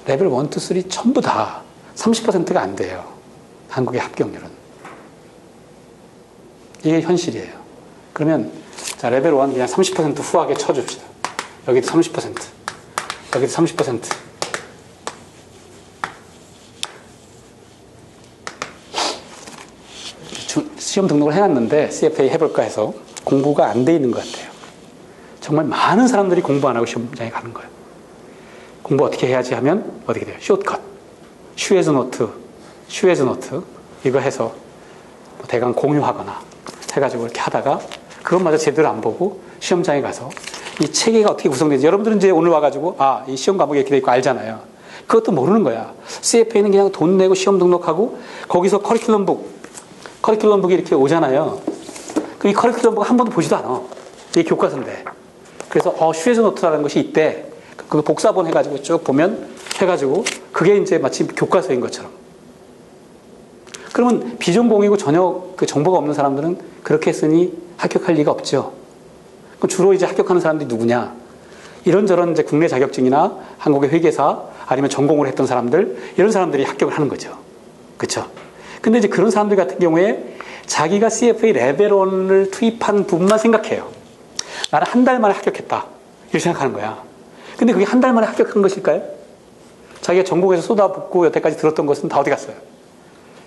레벨 1, 2, 3 전부 다 30%가 안 돼요. 한국의 합격률은. 이게 현실이에요. 그러면 자, 레벨 1 그냥 30% 후하게 쳐줍시다. 여기도 30%, 여기도 30%. 시험 등록을 해놨는데 CFA 해볼까 해서 공부가 안 돼 있는 것 같아요. 정말 많은 사람들이 공부 안 하고 시험장에 가는 거예요. 공부 어떻게 해야지 하면 어떻게 돼요? 숏컷, 슈에즈 노트 이거 해서 뭐 대강 공유하거나 해가지고 이렇게 하다가 그것마저 제대로 안 보고 시험장에 가서 이 체계가 어떻게 구성되는지 여러분들은 이제 오늘 와가지고 이 시험 과목이 이렇게 돼 있고 알잖아요. 그것도 모르는 거야. CFA는 그냥 돈 내고 시험 등록하고 거기서 커리큘럼북이 이렇게 오잖아요. 이 커리큘럼북 한 번도 보지도 않아. 이게 교과서인데. 그래서 슈에즈 노트라는 것이 있대. 그 복사본 해가지고 쭉 보면 해가지고 그게 이제 마치 교과서인 것처럼. 그러면 비전공이고 전혀 그 정보가 없는 사람들은 그렇게 했으니 합격할 리가 없죠. 그럼 주로 이제 합격하는 사람들이 누구냐? 이런저런 이제 국내 자격증이나 한국의 회계사 아니면 전공을 했던 사람들 이런 사람들이 합격을 하는 거죠. 그렇죠? 근데 이제 그런 사람들 같은 경우에 자기가 CFA 레벨 1을 투입한 부분만 생각해요. 나는 한 달 만에 합격했다. 이렇게 생각하는 거야. 근데 그게 한 달 만에 합격한 것일까요? 자기가 전공에서 쏟아붓고 여태까지 들었던 것은 다 어디 갔어요?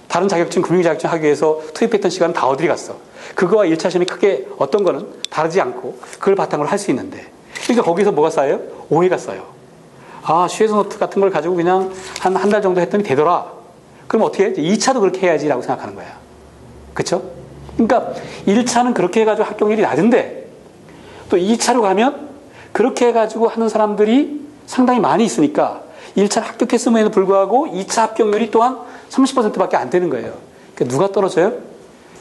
다른 자격증, 금융자격증 하기 위해서 투입했던 시간은 다 어디 갔어? 그거와 1차 시험이 크게 어떤 거는 다르지 않고 그걸 바탕으로 할 수 있는데 그러니까 거기서 뭐가 쌓여요? 오해가 쌓여. 슈에즈 노트 같은 걸 가지고 그냥 한 달 정도 했더니 되더라. 그럼 어떻게 해? 2차도 그렇게 해야지라고 생각하는 거야. 그쵸? 그러니까 1차는 그렇게 해가지고 합격률이 낮은데 또 2차로 가면 그렇게 해가지고 하는 사람들이 상당히 많이 있으니까 1차를 합격했음에도 불구하고 2차 합격률이 또한 30%밖에 안 되는 거예요. 그러니까 누가 떨어져요?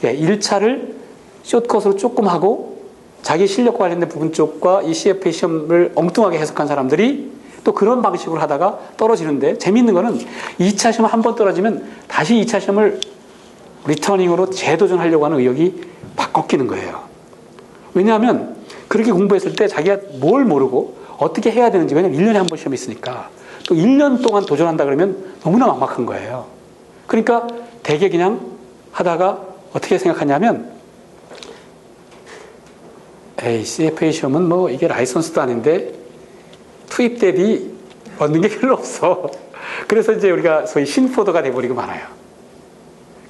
1차를 숏컷으로 조금 하고 자기 실력과 관련된 부분 쪽과 이 CFA 시험을 엉뚱하게 해석한 사람들이 또 그런 방식으로 하다가 떨어지는데 재미있는 거는 2차 시험 한 번 떨어지면 다시 2차 시험을 리터닝으로 재도전하려고 하는 의욕이 막 꺾이는 거예요. 왜냐하면 그렇게 공부했을 때 자기가 뭘 모르고 어떻게 해야 되는지 왜냐하면 1년에 한 번 시험이 있으니까 또 1년 동안 도전한다 그러면 너무나 막막한 거예요. 그러니까 되게 그냥 하다가 어떻게 생각하냐면 CFA 시험은 뭐 이게 라이선스도 아닌데 투입 대비 얻는 게 별로 없어. 그래서 이제 우리가 소위 신포도가 돼버리고 말아요.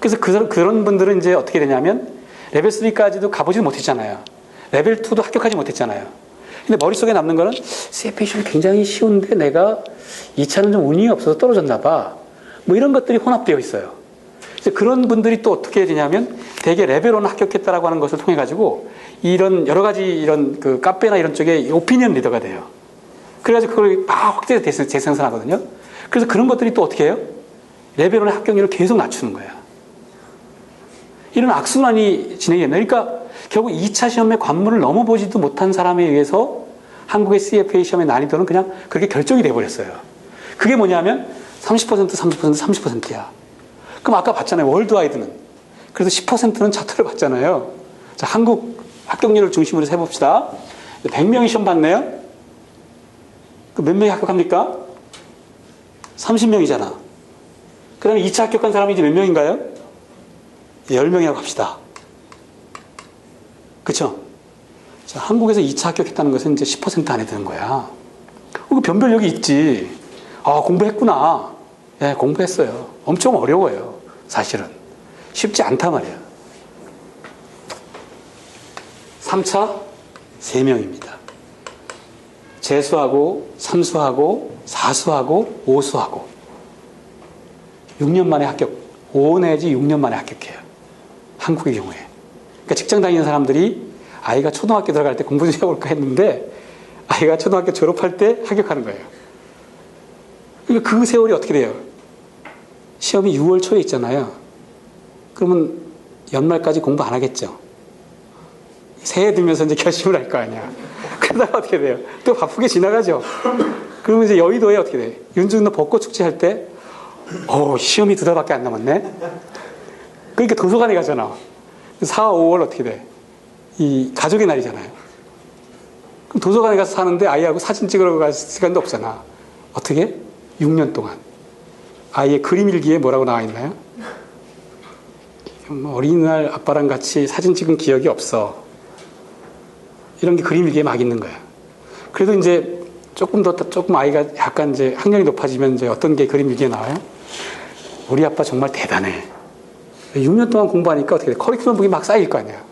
그래서 그런 분들은 이제 어떻게 되냐면 레벨 3까지도 가보지는 못했잖아요. 레벨 2도 합격하지 못했잖아요. 근데 머릿속에 남는 거는 CFA 시험 굉장히 쉬운데 내가 2차는 좀 운이 없어서 떨어졌나 봐. 뭐 이런 것들이 혼합되어 있어요. 그래서 그런 분들이 또 어떻게 되냐면 대개 레벨 1 합격했다라고 하는 것을 통해 가지고 이런 여러 가지 이런 그 카페나 이런 쪽에 오피니언 리더가 돼요. 그래가지고 그걸 막 확대 재생산하거든요. 그래서 그런 것들이 또 어떻게 해요? 레벨 1의 합격률을 계속 낮추는 거야. 이런 악순환이 진행이 된다. 그러니까 결국 2차 시험에 관문을 넘어보지도 못한 사람에 의해서 한국의 CFA 시험의 난이도는 그냥 그렇게 결정이 돼버렸어요. 그게 뭐냐면 30%, 30%야. 그럼 아까 봤잖아요. 월드와이드는. 그래서 10%는 차트를 봤잖아요. 자, 한국 합격률을 중심으로 해서 해봅시다. 100명이 시험 봤네요. 그 몇 명이 합격합니까? 30명이잖아. 그 다음에 2차 합격한 사람이 이제 몇 명인가요? 10명이라고 합시다. 그쵸? 자, 한국에서 2차 합격했다는 것은 이제 10% 안에 드는 거야. 변별력이 있지. 공부했구나. 네, 공부했어요. 엄청 어려워요. 사실은. 쉽지 않단 말이야. 3차 3명입니다. 재수하고 삼수하고 사수하고 오수하고 6년 만에 합격. 5 내지 6년 만에 합격해요. 한국의 경우에. 그러니까 직장 다니는 사람들이 아이가 초등학교 들어갈 때 공부 좀 해볼까 했는데 아이가 초등학교 졸업할 때 합격하는 거예요. 그러니까 그 세월이 어떻게 돼요? 시험이 6월 초에 있잖아요. 그러면 연말까지 공부 안 하겠죠. 새해 들면서 이제 결심을 할 거 아니야. 그러다가 어떻게 돼요? 또 바쁘게 지나가죠. 그러면 이제 여의도에 어떻게 돼? 윤중로 벚꽃 축제 할 때, 시험이 2달밖에 안 남았네? 그러니까 도서관에 가잖아. 4, 5월 어떻게 돼? 이 가족의 날이잖아요. 그럼 도서관에 가서 사는데 아이하고 사진 찍으러 갈 시간도 없잖아. 어떻게? 6년 동안. 아이의 그림 일기에 뭐라고 나와 있나요? 어린이날 아빠랑 같이 사진 찍은 기억이 없어. 이런 게 그림 일기에 막 있는 거야. 그래도 이제 조금 아이가 약간 이제 학년이 높아지면 이제 어떤 게 그림 일기에 나와요? 우리 아빠 정말 대단해. 6년 동안 공부하니까 어떻게 돼? 커리큘럼북이 막 쌓일 거 아니야.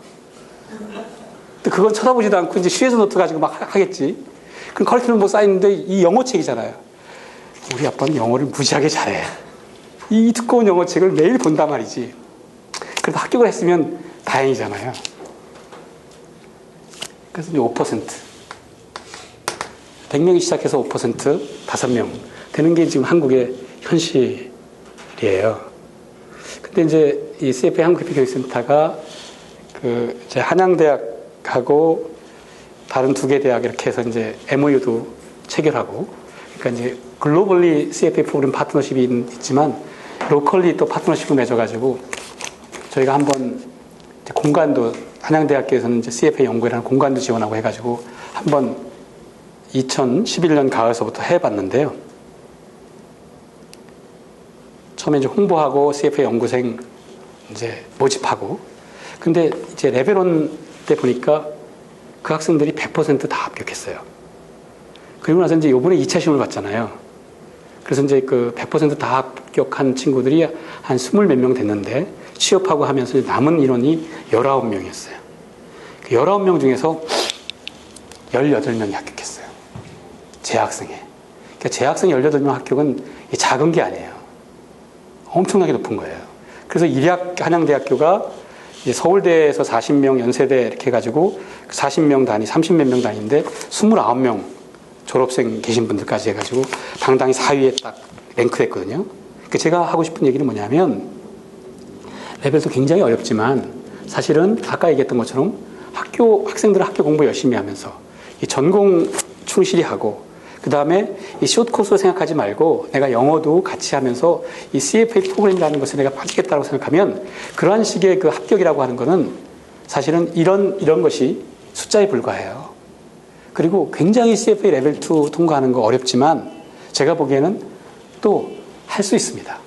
근데 그건 쳐다보지도 않고 이제 슈에즈 노트 가지고 막 하겠지. 그럼 커리큘럼북 쌓이는데 이 영어책이잖아요. 우리 아빠는 영어를 무지하게 잘해. 이 두꺼운 영어책을 매일 본단 말이지. 그래도 합격을 했으면 다행이잖아요. 그래서 이제 5%. 100명이 시작해서 5%, 5명 되는 게 지금 한국의 현실이에요. 근데 이제 이 CFA 한국협회교육센터가 그 이제 한양대학하고 다른 2개 대학 이렇게 해서 이제 MOU도 체결하고, 그러니까 이제 글로벌리 CFA 프로그램 파트너십이 있지만 로컬리 또 파트너십을 맺어가지고 저희가 한번 공간도 한양대학교에서는 이제 CFA 연구회라는 공간도 지원하고 해가지고 한번 2011년 가을서부터 해봤는데요. 처음에 이제 홍보하고 CFA 연구생 이제 모집하고, 근데 이제 레벨 1 때 보니까 그 학생들이 100% 다 합격했어요. 그리고 나서 이제 요번에 2차 시험을 봤잖아요. 그래서 이제 그 100% 다 합격한 친구들이 한 20몇 명 됐는데 취업하고 하면서 남은 인원이 19명이었어요. 그 19명 중에서 18명이 합격했어요. 재학생에. 그러니까 재학생 18명 합격은 작은 게 아니에요. 엄청나게 높은 거예요. 그래서 일약 한양대학교가 이제 서울대에서 40명, 연세대 이렇게 해가지고 40명 단위, 30몇 명 단위인데 29명 졸업생 계신 분들까지 해가지고 당당히 4위에 딱 랭크됐거든요. 그러니까 제가 하고 싶은 얘기는 뭐냐면 레벨도 굉장히 어렵지만 사실은 아까 얘기했던 것처럼 학생들은 학교 공부 열심히 하면서 이 전공 충실히 하고 그 다음에 이 숏코스로 생각하지 말고 내가 영어도 같이 하면서 이 CFA 프로그램이라는 것을 내가 빠지겠다고 생각하면 그러한 식의 그 합격이라고 하는 거는 사실은 이런 것이 숫자에 불과해요. 그리고 굉장히 CFA 레벨 2 통과하는 거 어렵지만 제가 보기에는 또 할 수 있습니다.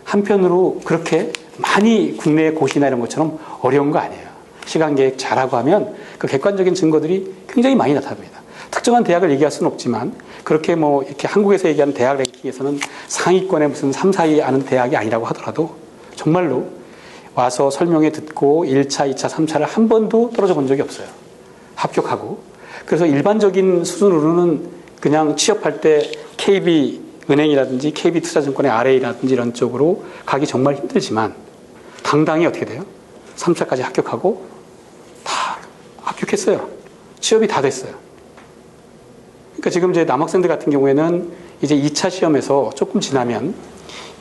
한편으로 그렇게 많이 국내의 고시나 이런 것처럼 어려운 거 아니에요. 시간 계획 잘하고 하면 그 객관적인 증거들이 굉장히 많이 나타납니다. 특정한 대학을 얘기할 수는 없지만 그렇게 뭐 이렇게 한국에서 얘기하는 대학 랭킹에서는 상위권에 무슨 3, 4위 아는 대학이 아니라고 하더라도 정말로 와서 설명회 듣고 1차, 2차, 3차를 한 번도 떨어져 본 적이 없어요. 합격하고. 그래서 일반적인 수준으로는 그냥 취업할 때 KB은행이라든지 KB투자증권의 RA라든지 이런 쪽으로 가기 정말 힘들지만 당당히 어떻게 돼요? 3차까지 합격하고 다 합격했어요. 취업이 다 됐어요. 그러니까 지금 이제 남학생들 같은 경우에는 이제 2차 시험에서 조금 지나면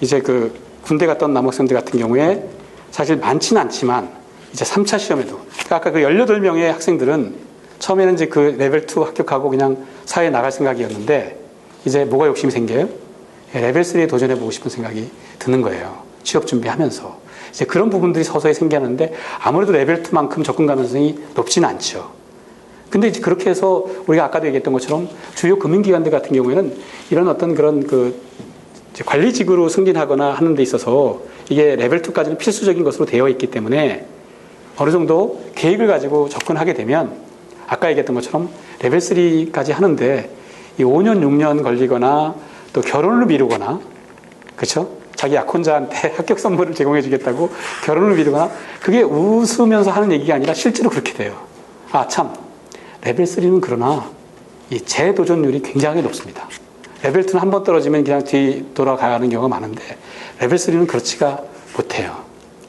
이제 그 군대 갔던 남학생들 같은 경우에 사실 많지는 않지만 이제 3차 시험에도 그러니까 아까 그 18명의 학생들은 처음에는 이제 그 레벨 2 합격하고 그냥 사회에 나갈 생각이었는데 이제 뭐가 욕심이 생겨요? 레벨 3에 도전해보고 싶은 생각이 드는 거예요. 취업 준비하면서. 이제 그런 부분들이 서서히 생겨나는데 아무래도 레벨 2만큼 접근 가능성이 높지는 않죠. 근데 이제 그렇게 해서 우리가 아까도 얘기했던 것처럼 주요 금융기관들 같은 경우에는 이런 어떤 그런 그 관리직으로 승진하거나 하는 데 있어서 이게 레벨 2까지는 필수적인 것으로 되어 있기 때문에 어느 정도 계획을 가지고 접근하게 되면 아까 얘기했던 것처럼 레벨 3까지 하는데 이 5년, 6년 걸리거나 또 결혼을 미루거나 그렇죠? 자기 약혼자한테 합격 선물을 제공해 주겠다고 결혼을 미루거나 그게 웃으면서 하는 얘기가 아니라 실제로 그렇게 돼요. 아, 참. 레벨 3는 그러나 이 재도전율이 굉장히 높습니다. 레벨 2는 한 번 떨어지면 그냥 뒤 돌아가는 경우가 많은데 레벨 3는 그렇지가 못해요.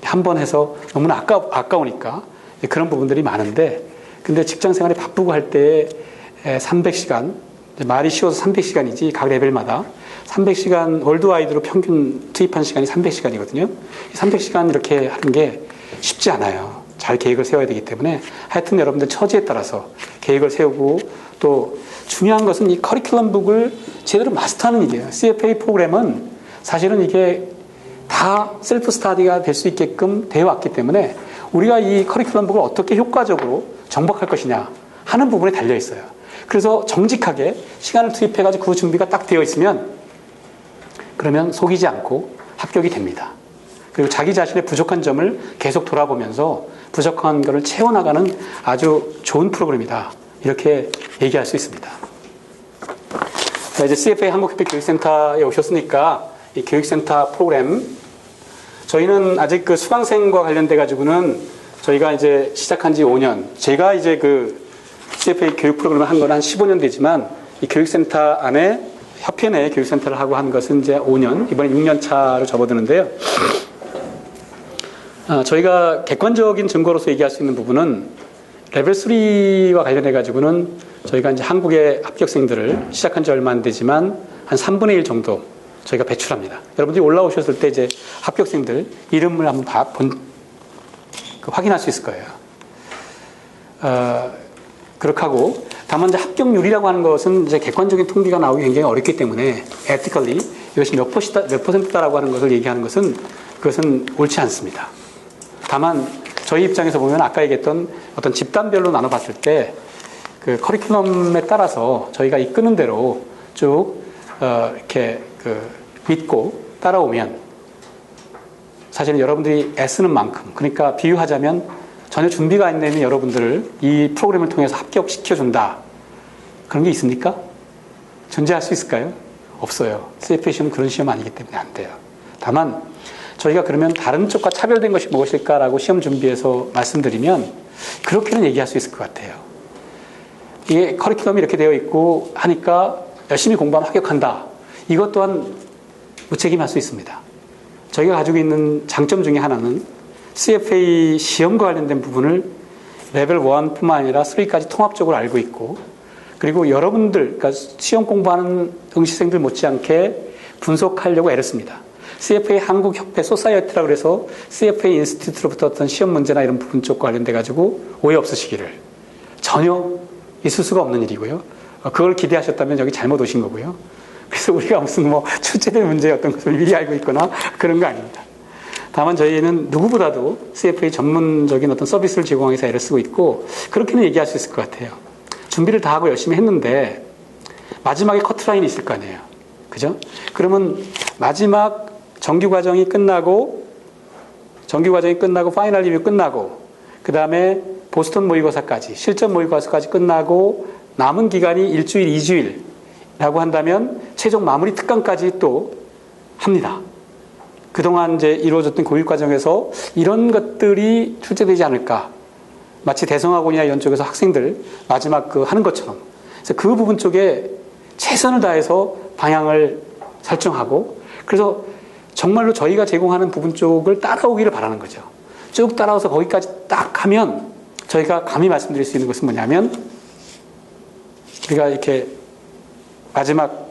한 번 해서 너무나 아까우니까 그런 부분들이 많은데 근데 직장 생활이 바쁘고 할 때에 300시간 말이 쉬워서 300시간이지 각 레벨마다 300시간 월드와이드로 평균 투입한 시간이 300시간이거든요. 300시간 이렇게 하는 게 쉽지 않아요. 잘 계획을 세워야 되기 때문에 하여튼 여러분들 처지에 따라서 계획을 세우고 또 중요한 것은 이 커리큘럼북을 제대로 마스터하는 일이에요. CFA 프로그램은 사실은 이게 다 셀프 스타디가 될 수 있게끔 되어 왔기 때문에 우리가 이 커리큘럼북을 어떻게 효과적으로 정복할 것이냐 하는 부분에 달려 있어요. 그래서 정직하게 시간을 투입해가지고 그 준비가 딱 되어 있으면 그러면 속이지 않고 합격이 됩니다. 그리고 자기 자신의 부족한 점을 계속 돌아보면서 부족한 것을 채워나가는 아주 좋은 프로그램이다. 이렇게 얘기할 수 있습니다. 자, 이제 CFA 한국협회 교육센터에 오셨으니까 이 교육센터 프로그램 저희는 아직 그 수강생과 관련돼 가지고는 저희가 이제 시작한 지 5년 제가 이제 그 CFA 교육 프로그램을 한 건 한 15년 되지만 이 교육센터 안에 협회 내 교육센터를 하고 한 것은 이제 5년 이번에 6년 차로 접어드는데요. 저희가 객관적인 증거로서 얘기할 수 있는 부분은 레벨 3와 관련해 가지고는 저희가 이제 한국의 합격생들을 시작한 지 얼마 안 되지만 한 3분의 1 정도 저희가 배출합니다. 여러분들이 올라오셨을 때 이제 합격생들 이름을 한번 확인할 수 있을 거예요. 그렇게 하고, 다만 이제 합격률이라고 하는 것은 이제 객관적인 통계가 나오기 굉장히 어렵기 때문에 ethically 이것이 몇 퍼센트다라고 하는 것을 얘기하는 것은 그것은 옳지 않습니다. 다만 저희 입장에서 보면 아까 얘기했던 어떤 집단별로 나눠봤을 때 그 커리큘럼에 따라서 저희가 이끄는 대로 쭉 이렇게 믿고 따라오면 사실은 여러분들이 애쓰는 만큼, 그러니까 비유하자면 전혀 준비가 안 되는 여러분들을 이 프로그램을 통해서 합격시켜준다. 그런 게 있습니까? 존재할 수 있을까요? 없어요. CFA 시험은 그런 시험 아니기 때문에 안 돼요. 다만 저희가 그러면 다른 쪽과 차별된 것이 무엇일까라고 시험 준비해서 말씀드리면 그렇게는 얘기할 수 있을 것 같아요. 이게 커리큘럼이 이렇게 되어 있고 하니까 열심히 공부하면 합격한다. 이것 또한 무책임할 수 있습니다. 저희가 가지고 있는 장점 중에 하나는 CFA 시험과 관련된 부분을 레벨 1뿐만 아니라 3까지 통합적으로 알고 있고, 그리고 여러분들, 그러니까 시험 공부하는 응시생들 못지않게 분석하려고 애를 씁니다. CFA 한국협회 소사이어티라고 해서 CFA 인스티튜트로부터 어떤 시험 문제나 이런 부분 쪽과 관련돼 가지고 오해 없으시기를. 전혀 있을 수가 없는 일이고요. 그걸 기대하셨다면 여기 잘못 오신 거고요. 그래서 우리가 무슨 출제될 문제의 어떤 것을 미리 알고 있거나 그런 거 아닙니다. 다만 저희는 누구보다도 CFA 전문적인 어떤 서비스를 제공하기 위해서 애를 쓰고 있고, 그렇게는 얘기할 수 있을 것 같아요. 준비를 다 하고 열심히 했는데 마지막에 커트라인이 있을 거 아니에요. 그죠? 그러면 마지막 정규 과정이 끝나고 파이널 리뷰 끝나고 그 다음에 보스턴 모의고사까지, 실전 모의고사까지 끝나고 남은 기간이 일주일, 2주일이라고 한다면 최종 마무리 특강까지 또 합니다. 그동안 이제 이루어졌던 교육 과정에서 이런 것들이 출제되지 않을까. 마치 대성학원이나 이런 쪽에서 학생들 마지막 하는 것처럼. 그래서 그 부분 쪽에 최선을 다해서 방향을 설정하고, 그래서 정말로 저희가 제공하는 부분 쪽을 따라오기를 바라는 거죠. 쭉 따라와서 거기까지 딱 하면 저희가 감히 말씀드릴 수 있는 것은 뭐냐면, 우리가 이렇게 마지막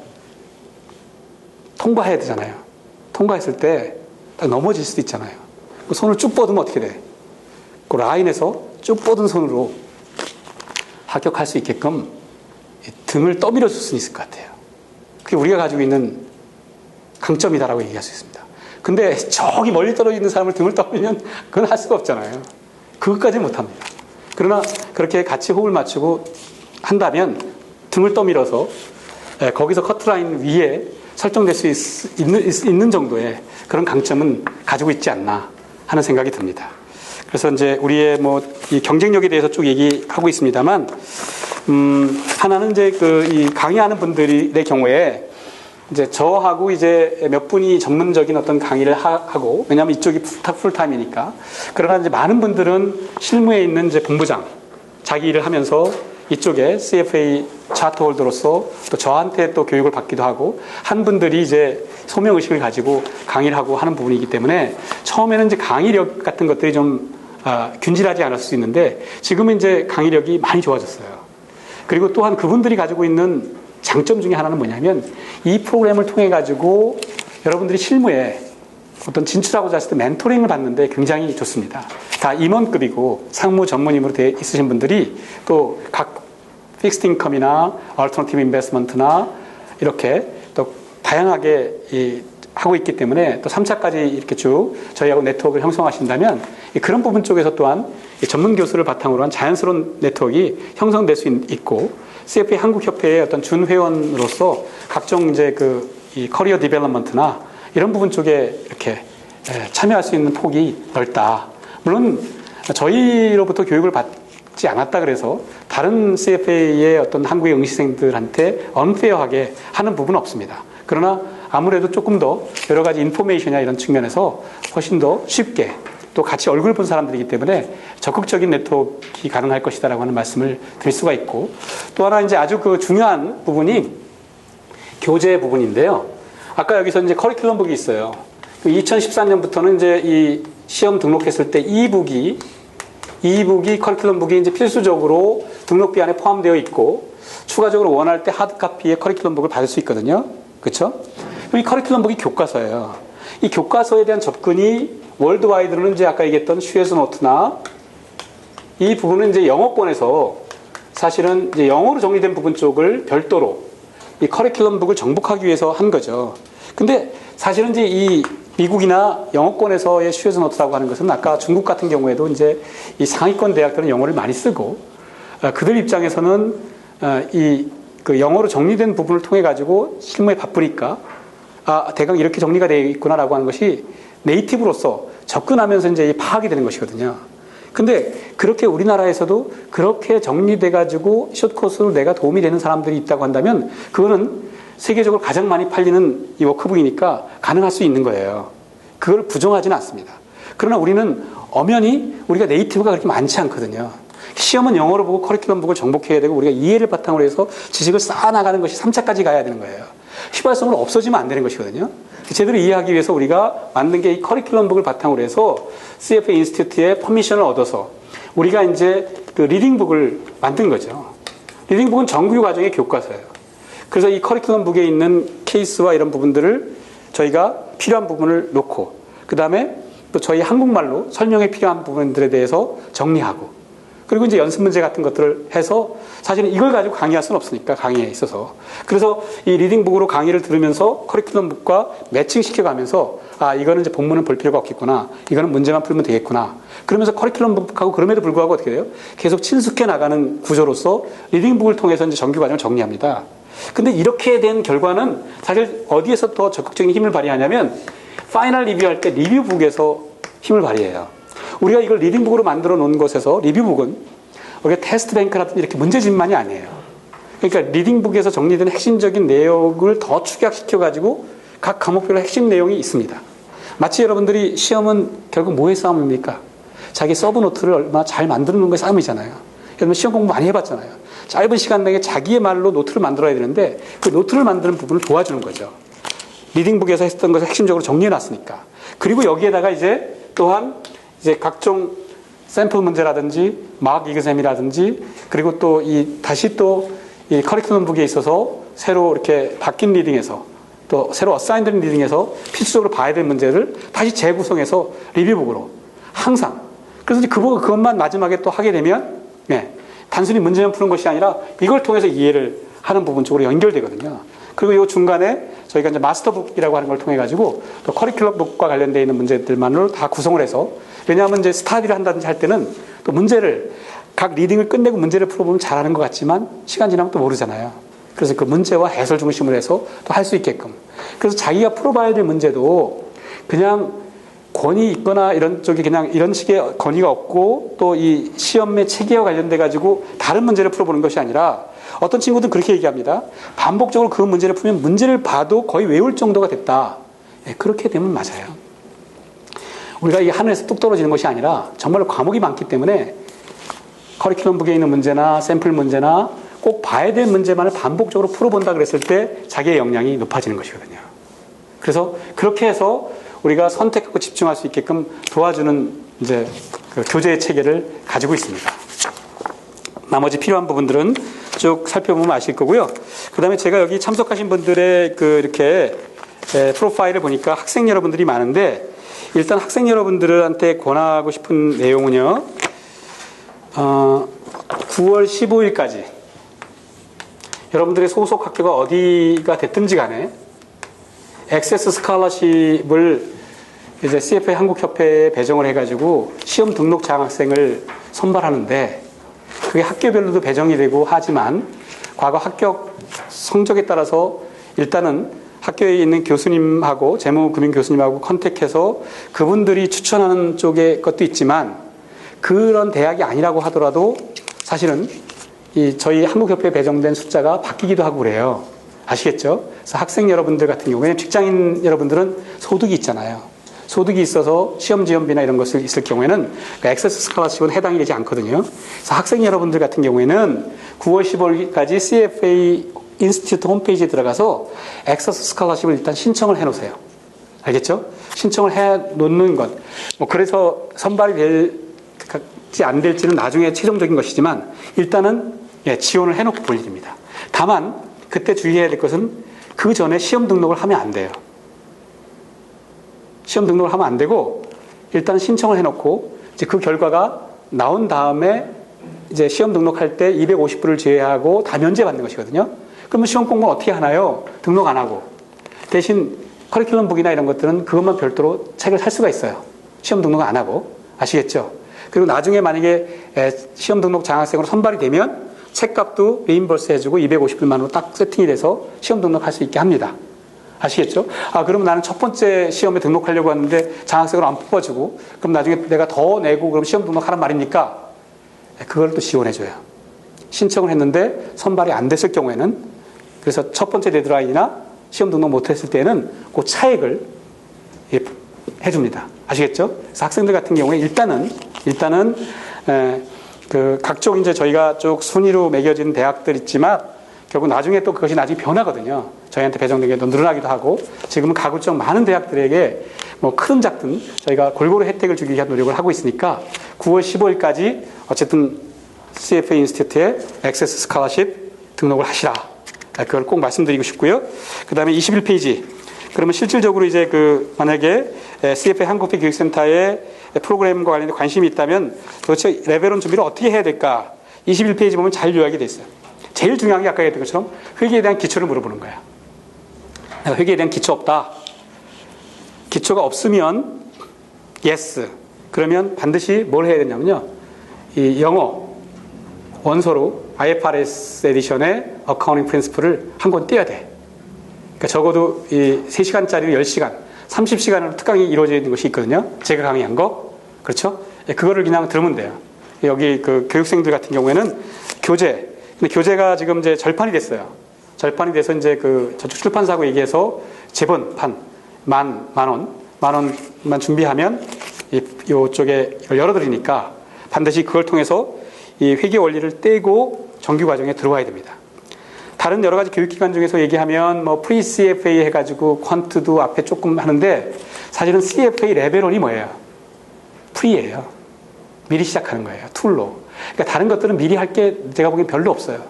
통과해야 되잖아요. 통과했을 때 딱 넘어질 수도 있잖아요. 그 손을 쭉 뻗으면 어떻게 돼? 그 라인에서 쭉 뻗은 손으로 합격할 수 있게끔 등을 떠밀어 줄 수 있을 것 같아요. 그게 우리가 가지고 있는 강점이다라고 얘기할 수 있습니다. 근데 저기 멀리 떨어져 있는 사람을 등을 떠밀면 그건 할 수가 없잖아요. 그것까지는 못합니다. 그러나 그렇게 같이 호흡을 맞추고 한다면 등을 떠밀어서 거기서 커트라인 위에 설정될 수 있는 정도의 그런 강점은 가지고 있지 않나 하는 생각이 듭니다. 그래서 이제 우리의 이 경쟁력에 대해서 쭉 얘기하고 있습니다만, 하나는 이제 이 강의하는 분들의 경우에 이제 저하고 이제 몇 분이 전문적인 어떤 강의를 하고, 왜냐하면 이쪽이 풀타임이니까. 그러나 이제 많은 분들은 실무에 있는 이제 본부장, 자기 일을 하면서 이쪽에 CFA 차트 홀더로서 또 저한테 또 교육을 받기도 하고, 한 분들이 이제 소명의식을 가지고 강의를 하고 하는 부분이기 때문에 처음에는 이제 강의력 같은 것들이 좀 균질하지 않을 수 있는데, 지금은 이제 강의력이 많이 좋아졌어요. 그리고 또한 그분들이 가지고 있는 장점 중에 하나는 뭐냐면, 이 프로그램을 통해 가지고 여러분들이 실무에 어떤 진출하고자 했을 때 멘토링을 받는데 굉장히 좋습니다. 다 임원급이고 상무 전문임으로 되어 있으신 분들이 또 각 픽스드 인컴이나 얼터너티브 인베스트먼트나 이렇게 또 다양하게 하고 있기 때문에 또 3차까지 이렇게 쭉 저희하고 네트워크를 형성하신다면 그런 부분 쪽에서 또한 전문 교수를 바탕으로 한 자연스러운 네트워크가 형성될 수 있고, CFA 한국협회의 어떤 준회원으로서 각종 이제 이 커리어 디벨롭먼트나 이런 부분 쪽에 이렇게 참여할 수 있는 폭이 넓다. 물론 저희로부터 교육을 받지 않았다 그래서 다른 CFA의 어떤 한국의 응시생들한테 언페어하게 하는 부분은 없습니다. 그러나 아무래도 조금 더 여러 가지 인포메이션이나 이런 측면에서 훨씬 더 쉽게 또 같이 얼굴 본 사람들이기 때문에 적극적인 네트워크가 가능할 것이다라고 하는 말씀을 드릴 수가 있고, 또 하나 이제 아주 중요한 부분이 교재 부분인데요. 아까 여기서 이제 커리큘럼북이 있어요. 2014년부터는 이제 이 시험 등록했을 때 이북이 이북이 커리큘럼북이 이제 필수적으로 등록비 안에 포함되어 있고 추가적으로 원할 때 하드카피의 커리큘럼북을 받을 수 있거든요. 그렇죠? 이 커리큘럼북이 교과서예요. 이 교과서에 대한 접근이 월드와이드로는 이제 아까 얘기했던 슈에스 노트나 이 부분은 이제 영어권에서 사실은 이제 영어로 정리된 부분 쪽을 별도로 이 커리큘럼북을 정복하기 위해서 한 거죠. 근데 사실은 이제 이 미국이나 영어권에서의 슈에스 노트라고 하는 것은 아까 중국 같은 경우에도 이제 이 상위권 대학들은 영어를 많이 쓰고 그들 입장에서는 이 그 영어로 정리된 부분을 통해 가지고 실무에 바쁘니까 대강 이렇게 정리가 되어 있구나라고 하는 것이 네이티브로서 접근하면서 이제 파악이 되는 것이거든요. 근데 그렇게 우리나라에서도 그렇게 정리돼 가지고 숏코스로 내가 도움이 되는 사람들이 있다고 한다면 그거는 세계적으로 가장 많이 팔리는 이 워크북이니까 가능할 수 있는 거예요. 그걸 부정하지는 않습니다. 그러나 우리는 엄연히 우리가 네이티브가 그렇게 많지 않거든요. 시험은 영어로 보고 커리큘럼북을 정복해야 되고 우리가 이해를 바탕으로 해서 지식을 쌓아나가는 것이 3차까지 가야 되는 거예요. 휘발성으로 없어지면 안 되는 것이거든요. 제대로 이해하기 위해서 우리가 만든 게 이 커리큘럼북을 바탕으로 해서 CFA 인스티튜트의 퍼미션을 얻어서 우리가 이제 그 리딩북을 만든 거죠. 리딩북은 정규 과정의 교과서예요. 그래서 이 커리큘럼북에 있는 케이스와 이런 부분들을 저희가 필요한 부분을 놓고 그 다음에 또 저희 한국말로 설명에 필요한 부분들에 대해서 정리하고 그리고 이제 연습 문제 같은 것들을 해서 사실은 이걸 가지고 강의할 수는 없으니까 강의에 있어서 그래서 이 리딩북으로 강의를 들으면서 커리큘럼북과 매칭시켜가면서 이거는 이제 본문은 볼 필요가 없겠구나 이거는 문제만 풀면 되겠구나 그러면서 커리큘럼북하고 그럼에도 불구하고 어떻게 돼요? 계속 친숙해 나가는 구조로서 리딩북을 통해서 이제 정규 과정을 정리합니다. 근데 이렇게 된 결과는 사실 어디에서 더 적극적인 힘을 발휘하냐면 파이널 리뷰할 때 리뷰북에서 힘을 발휘해요. 우리가 이걸 리딩북으로 만들어 놓은 것에서 리뷰북은 우리가 테스트뱅크라든지 이렇게 문제집만이 아니에요. 그러니까 리딩북에서 정리된 핵심적인 내용을 더 축약시켜가지고 각 과목별로 핵심 내용이 있습니다. 마치 여러분들이 시험은 결국 뭐의 싸움입니까? 자기 서브노트를 얼마나 잘 만드는 거의 싸움이잖아요. 여러분 시험 공부 많이 해봤잖아요. 짧은 시간 내에 자기의 말로 노트를 만들어야 되는데 그 노트를 만드는 부분을 도와주는 거죠. 리딩북에서 했던 것을 핵심적으로 정리해놨으니까. 그리고 여기에다가 이제 또한 이제 각종 샘플 문제라든지 마크 이그샘이라든지 그리고 또 다시 또 이 커리큘럼북에 있어서 새로 이렇게 바뀐 리딩에서 또 새로 어사인된 리딩에서 필수적으로 봐야 될 문제를 다시 재구성해서 리뷰북으로 항상 그래서 이제 그것만 마지막에 또 하게 되면 단순히 문제만 푸는 것이 아니라 이걸 통해서 이해를 하는 부분 쪽으로 연결되거든요. 그리고 이 중간에 저희가 이제 마스터북이라고 하는 걸 통해 가지고 또 커리큘럼북과 관련되어 있는 문제들만으로 다 구성을 해서 왜냐하면 이제 스타디를 한다든지 할 때는 또 문제를 각 리딩을 끝내고 문제를 풀어보면 잘하는 것 같지만 시간 지나면 또 모르잖아요. 그래서 그 문제와 해설 중심으로 해서 또 할 수 있게끔. 그래서 자기가 풀어봐야 될 문제도 그냥 권위 있거나 이런 쪽에 그냥 이런 식의 권위가 없고 또 이 시험의 체계와 관련돼 가지고 다른 문제를 풀어보는 것이 아니라 어떤 친구들은 그렇게 얘기합니다. 반복적으로 그 문제를 풀면 문제를 봐도 거의 외울 정도가 됐다. 그렇게 되면 맞아요. 우리가 이 하늘에서 뚝 떨어지는 것이 아니라 정말로 과목이 많기 때문에 커리큘럼북에 있는 문제나 샘플 문제나 꼭 봐야 될 문제만을 반복적으로 풀어본다 그랬을 때 자기의 역량이 높아지는 것이거든요. 그래서 그렇게 해서 우리가 선택하고 집중할 수 있게끔 도와주는 이제 그 교재의 체계를 가지고 있습니다. 나머지 필요한 부분들은 쭉 살펴보면 아실 거고요. 그 다음에 제가 여기 참석하신 분들의 그 이렇게 프로파일을 보니까 학생 여러분들이 많은데 일단 학생 여러분들한테 권하고 싶은 내용은요. 9월 15일까지 여러분들의 소속 학교가 어디가 됐든지 간에 액세스 스칼러십을 이제 CFA 한국협회에 배정을 해가지고 시험 등록 장학생을 선발하는데 그게 학교별로도 배정이 되고 하지만 과거 합격 성적에 따라서 일단은 학교에 있는 교수님하고 재무금융 교수님하고 컨택해서 그분들이 추천하는 쪽의 것도 있지만 그런 대학이 아니라고 하더라도 사실은 이 저희 한국협회에 배정된 숫자가 바뀌기도 하고 그래요. 아시겠죠? 그래서 학생 여러분들 같은 경우에는 직장인 여러분들은 소득이 있잖아요. 소득이 있어서 시험 지원비나 이런 것을 있을 경우에는 그 액세스 스칼러십은 해당이 되지 않거든요. 그래서 학생 여러분들 같은 경우에는 9월 15일까지 CFA 인스티튜트 홈페이지에 들어가서 액세스 스칼러십을 일단 신청을 해놓으세요. 알겠죠? 신청을 해 놓는 것. 그래서 선발이 될 될지 안 될지는 나중에 최종적인 것이지만 일단은 지원을 해놓고 볼 일입니다. 다만 그때 주의해야 될 것은 그 전에 시험 등록을 하면 안 돼요. 시험 등록을 하면 안 되고 일단 신청을 해놓고 이제 그 결과가 나온 다음에 이제 시험 등록할 때 250불을 제외하고 다 면제받는 것이거든요. 그러면 시험 공부는 어떻게 하나요? 등록 안 하고. 대신 커리큘럼북이나 이런 것들은 그것만 별도로 책을 살 수가 있어요. 시험 등록 안 하고. 아시겠죠? 그리고 나중에 만약에 시험 등록 장학생으로 선발이 되면 책값도 리임버스 해주고 250불만으로 딱 세팅이 돼서 시험 등록할 수 있게 합니다. 아시겠죠? 그러면 나는 첫 번째 시험에 등록하려고 하는데 장학생으로 안 뽑아주고 그럼 나중에 내가 더 내고 그럼 시험 등록하란 말입니까? 그걸 또 지원해줘요. 신청을 했는데 선발이 안 됐을 경우에는 그래서 첫 번째 데드라인이나 시험 등록 못했을 때는 그 차액을 해줍니다. 아시겠죠? 그래서 학생들 같은 경우에 일단은 그 각종 이제 저희가 쭉 순위로 매겨진 대학들 있지만 결국 나중에 또 그것이 나중에 변하거든요. 저희한테 배정된 게 더 늘어나기도 하고 지금은 가급적 많은 대학들에게 뭐 크든 작든 저희가 골고루 혜택을 주기 위한 노력을 하고 있으니까 9월 15일까지 어쨌든 CFA 인스티튜트에 액세스 스칼러십 등록을 하시라. 그걸 꼭 말씀드리고 싶고요. 그 다음에 21페이지. 그러면 실질적으로 이제 만약에 CFA 한국회 교육센터의 프로그램과 관련된 관심이 있다면 도대체 레벨 1 준비를 어떻게 해야 될까? 21페이지 보면 잘 요약이 돼 있어요. 제일 중요한 게 아까 얘기했던 것처럼 회계에 대한 기초를 물어보는 거야. 내가 회계에 대한 기초 없다. 기초가 없으면 yes. 그러면 반드시 뭘 해야 되냐면요. 이 영어 원서로 IFRS 에디션의 어카운팅 프린시플을 한 권 떼야 돼. 그러니까 적어도 이 3시간짜리 10시간, 30시간으로 특강이 이루어져 있는 것이 있거든요. 제가 강의한 거. 그렇죠? 그거를 그냥 들으면 돼요. 여기 그 교육생들 같은 경우에는 근데 교재가 지금 이제 절판이 됐어요. 절판이 돼서 이제 저쪽 출판사하고 얘기해서 제본판 만 원만 준비하면 이쪽에 열어드리니까 반드시 그걸 통해서 이 회계 원리를 떼고 정규 과정에 들어와야 됩니다. 다른 여러 가지 교육기관 중에서 얘기하면 뭐 프리 CFA 해가지고 퀀트도 앞에 조금 하는데 사실은 CFA 레벨 1이 뭐예요? 프리예요. 미리 시작하는 거예요. 툴로. 그러니까 다른 것들은 미리 할 게 제가 보기엔 별로 없어요.